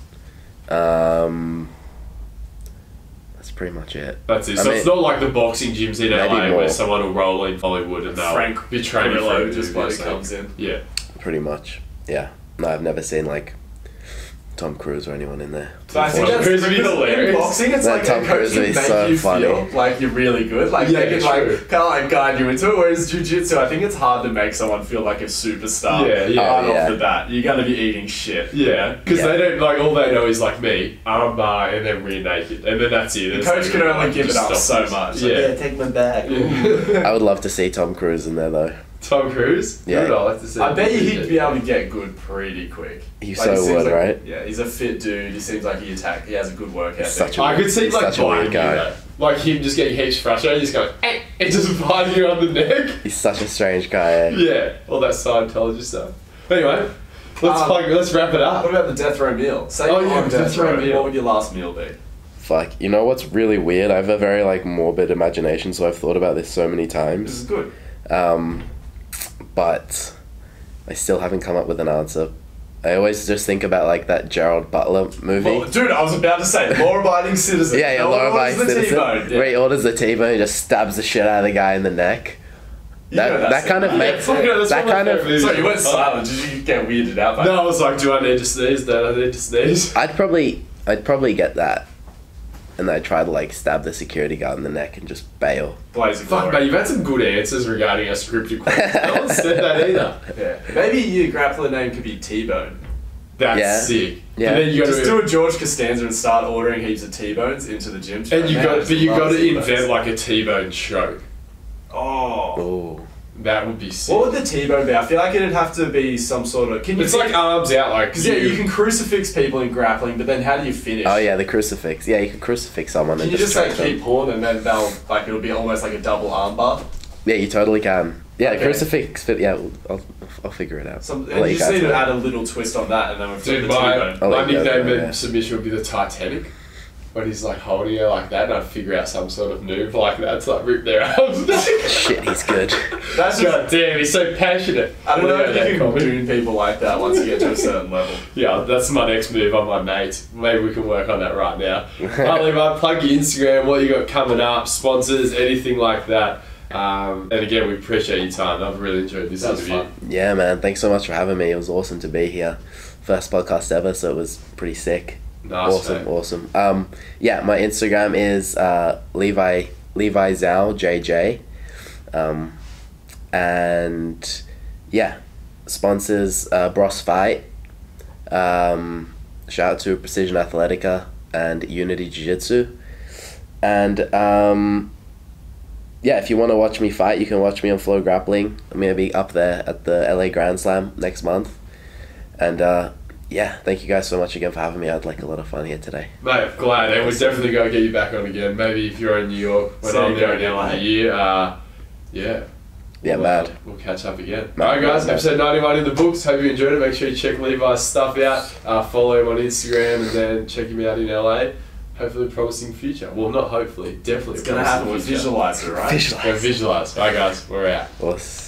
[SPEAKER 3] That's pretty much it.
[SPEAKER 1] That's it.
[SPEAKER 3] I
[SPEAKER 1] So
[SPEAKER 3] mean-
[SPEAKER 1] it's not like the boxing gyms in
[SPEAKER 3] Maybe
[SPEAKER 1] LA
[SPEAKER 3] more.
[SPEAKER 1] where someone will roll in Hollywood and they'll
[SPEAKER 2] Frank
[SPEAKER 1] be training for
[SPEAKER 2] Grillo
[SPEAKER 1] a
[SPEAKER 2] just
[SPEAKER 1] movie or
[SPEAKER 2] bloody
[SPEAKER 1] something.
[SPEAKER 2] comes in.
[SPEAKER 1] Yeah.
[SPEAKER 3] Pretty much. Yeah. No, I've never seen like Tom Cruise or anyone in there.
[SPEAKER 2] So I think
[SPEAKER 1] Tom
[SPEAKER 2] that's
[SPEAKER 1] Cruise would be
[SPEAKER 2] because
[SPEAKER 1] hilarious.
[SPEAKER 2] in boxing, it's
[SPEAKER 3] That
[SPEAKER 2] like
[SPEAKER 3] Tom
[SPEAKER 2] a coach
[SPEAKER 3] Cruise
[SPEAKER 2] can
[SPEAKER 3] would be
[SPEAKER 2] make
[SPEAKER 3] so
[SPEAKER 2] you
[SPEAKER 3] funny.
[SPEAKER 2] feel like you're really good. Like
[SPEAKER 1] Yeah,
[SPEAKER 2] they can
[SPEAKER 1] true.
[SPEAKER 2] like kind of like guide you into it. Whereas jiu-jitsu, I think it's hard to make someone feel like a superstar.
[SPEAKER 1] Yeah.
[SPEAKER 2] Right
[SPEAKER 3] Yeah.
[SPEAKER 2] off the bat, you got to be eating shit.
[SPEAKER 1] Yeah, because
[SPEAKER 3] Yeah.
[SPEAKER 1] they don't like all they know is like me, and then rear naked, and then that's it.
[SPEAKER 2] The
[SPEAKER 1] It's
[SPEAKER 2] coach
[SPEAKER 1] like,
[SPEAKER 2] can only give it
[SPEAKER 1] just
[SPEAKER 2] up
[SPEAKER 1] stop
[SPEAKER 2] so
[SPEAKER 1] this.
[SPEAKER 2] much.
[SPEAKER 1] Yeah.
[SPEAKER 2] Like, take my back.
[SPEAKER 3] I would love to see Tom Cruise in there though.
[SPEAKER 1] Tom Cruise.
[SPEAKER 3] Yeah.
[SPEAKER 1] Good, I like to see.
[SPEAKER 2] I bet you
[SPEAKER 1] him.
[SPEAKER 2] he'd be able to get good pretty quick.
[SPEAKER 3] He
[SPEAKER 2] Like,
[SPEAKER 3] so
[SPEAKER 2] seems
[SPEAKER 3] would,
[SPEAKER 2] like-
[SPEAKER 3] right?
[SPEAKER 2] Yeah, he's a fit dude. He seems like he has a good work ethic.
[SPEAKER 3] such a-
[SPEAKER 1] I could see
[SPEAKER 3] He's
[SPEAKER 1] like
[SPEAKER 3] such a weird
[SPEAKER 1] biting you
[SPEAKER 3] guy.
[SPEAKER 1] though. Like him just getting heaps frustrated, just going, and just biting you on the neck.
[SPEAKER 3] He's such a strange guy. Eh?
[SPEAKER 1] Yeah, all that Scientology stuff. Anyway, let's wrap it
[SPEAKER 2] What
[SPEAKER 1] up.
[SPEAKER 2] about the death row meal? Say
[SPEAKER 1] Oh,
[SPEAKER 2] you're
[SPEAKER 1] yeah,
[SPEAKER 2] on death row.
[SPEAKER 1] meal.
[SPEAKER 2] What would your last meal be?
[SPEAKER 3] Fuck. You know what's really weird? I have a very like morbid imagination, so I've thought about this so many
[SPEAKER 2] This
[SPEAKER 3] times.
[SPEAKER 2] is good.
[SPEAKER 3] But I still haven't come up with an answer. I always just think about like that Gerald Butler movie.
[SPEAKER 2] Well, dude, I was about to say law-abiding citizen.
[SPEAKER 3] Yeah,
[SPEAKER 2] No one
[SPEAKER 3] law-abiding
[SPEAKER 2] orders the
[SPEAKER 3] citizen.
[SPEAKER 2] T-bone. Yeah.
[SPEAKER 3] Where he orders the T-bone, he just stabs the shit out of the guy in the neck.
[SPEAKER 2] You know
[SPEAKER 3] That
[SPEAKER 2] that's
[SPEAKER 3] kind of
[SPEAKER 2] it.
[SPEAKER 3] makes
[SPEAKER 1] fuck it, that's
[SPEAKER 3] that
[SPEAKER 1] one of my
[SPEAKER 3] kind of.
[SPEAKER 1] favourite movies.
[SPEAKER 2] So you went silent. Did you get weirded out by
[SPEAKER 1] No, I was like, do I need to sneeze? Don't I need to sneeze?
[SPEAKER 3] I'd probably get that, and I'd try to like stab the security guard in the neck and just bail.
[SPEAKER 2] Blazing
[SPEAKER 1] Fuck,
[SPEAKER 2] glory?
[SPEAKER 1] mate, you've had some good answers regarding our scripted questions. No one said that either.
[SPEAKER 2] Yeah. Maybe your grappler name could be T-Bone.
[SPEAKER 1] That's
[SPEAKER 3] Yeah.
[SPEAKER 1] sick.
[SPEAKER 3] Yeah.
[SPEAKER 1] But then you got
[SPEAKER 2] Just
[SPEAKER 1] to
[SPEAKER 2] do a George Costanza and start ordering heaps of T-bones into the gym.
[SPEAKER 1] and you got to
[SPEAKER 2] T-bones.
[SPEAKER 1] invent like a T-bone choke.
[SPEAKER 2] Oh.
[SPEAKER 3] Oh,
[SPEAKER 1] That would be sick.
[SPEAKER 2] What would the T-bone be? I feel like it'd have to be some sort of. Can you?
[SPEAKER 1] It's like arms out, like
[SPEAKER 2] Because yeah, you can crucifix people in grappling, but then how do you finish?
[SPEAKER 3] oh yeah, the crucifix. Yeah, you can crucifix someone
[SPEAKER 2] Can
[SPEAKER 3] and
[SPEAKER 2] you just like
[SPEAKER 3] choke them.
[SPEAKER 2] keep pulling and then they'll like it'll be almost like a double armbar?
[SPEAKER 3] Yeah, you totally can. Yeah,
[SPEAKER 2] Okay.
[SPEAKER 3] the crucifix. But yeah, I'll figure it out.
[SPEAKER 2] Some,
[SPEAKER 3] I'll
[SPEAKER 2] and
[SPEAKER 3] let
[SPEAKER 2] you just
[SPEAKER 3] guys
[SPEAKER 2] need to
[SPEAKER 3] know.
[SPEAKER 2] add a little twist on that, and then we've got
[SPEAKER 1] Dude,
[SPEAKER 2] the
[SPEAKER 1] my
[SPEAKER 2] T-bone.
[SPEAKER 3] I'll
[SPEAKER 1] my
[SPEAKER 3] let you guys
[SPEAKER 1] nickname
[SPEAKER 3] know,
[SPEAKER 1] and
[SPEAKER 3] yeah.
[SPEAKER 1] submission would be the Titanic. When he's like holding her like that, and I'd figure out some sort of move like that to like rip their arms.
[SPEAKER 3] Shit, he's good.
[SPEAKER 2] That's just,
[SPEAKER 1] God damn, he's so passionate.
[SPEAKER 2] I don't know
[SPEAKER 1] Yeah,
[SPEAKER 2] if
[SPEAKER 1] that
[SPEAKER 2] you can
[SPEAKER 1] comedy.
[SPEAKER 2] doom people like that once you get to a certain level.
[SPEAKER 1] Yeah, that's my next move on my mate. Maybe we can work on that right now. Levi, plug your Instagram, what you got coming up, sponsors, anything like that. And again, we appreciate your time. I've really enjoyed this
[SPEAKER 2] That was
[SPEAKER 1] interview.
[SPEAKER 2] fun.
[SPEAKER 3] Yeah, man. Thanks so much for having me. It was awesome to be here. First podcast ever, so it was pretty sick.
[SPEAKER 1] Nice, mate.
[SPEAKER 3] Awesome. Yeah, my Instagram is Levi Zhao JJ, and yeah, sponsors Bros Fight, Shout out to Precision Athletica and Unity Jiu Jitsu. And yeah, if you want to watch me fight, you can watch me on Flow Grappling. I'm going to be up there at the LA Grand Slam next month. And yeah, thank you guys so much again for having me. I had like a lot of fun here today.
[SPEAKER 1] Mate, glad. And we're definitely going to get you back on again. Maybe if you're in New York when I'm there at the end of the year.
[SPEAKER 3] Yeah, mad.
[SPEAKER 1] We'll catch up again. Alright guys, episode 91 in the books. Hope you enjoyed it. Make sure you check Levi's stuff out. Follow him on Instagram and then check him out in LA. Hopefully promising future. Well, not hopefully, definitely.
[SPEAKER 2] It's going to happen. We'll visualize it, right?
[SPEAKER 3] Visualize.
[SPEAKER 1] Visualize. Alright guys, we're out.
[SPEAKER 3] Awesome.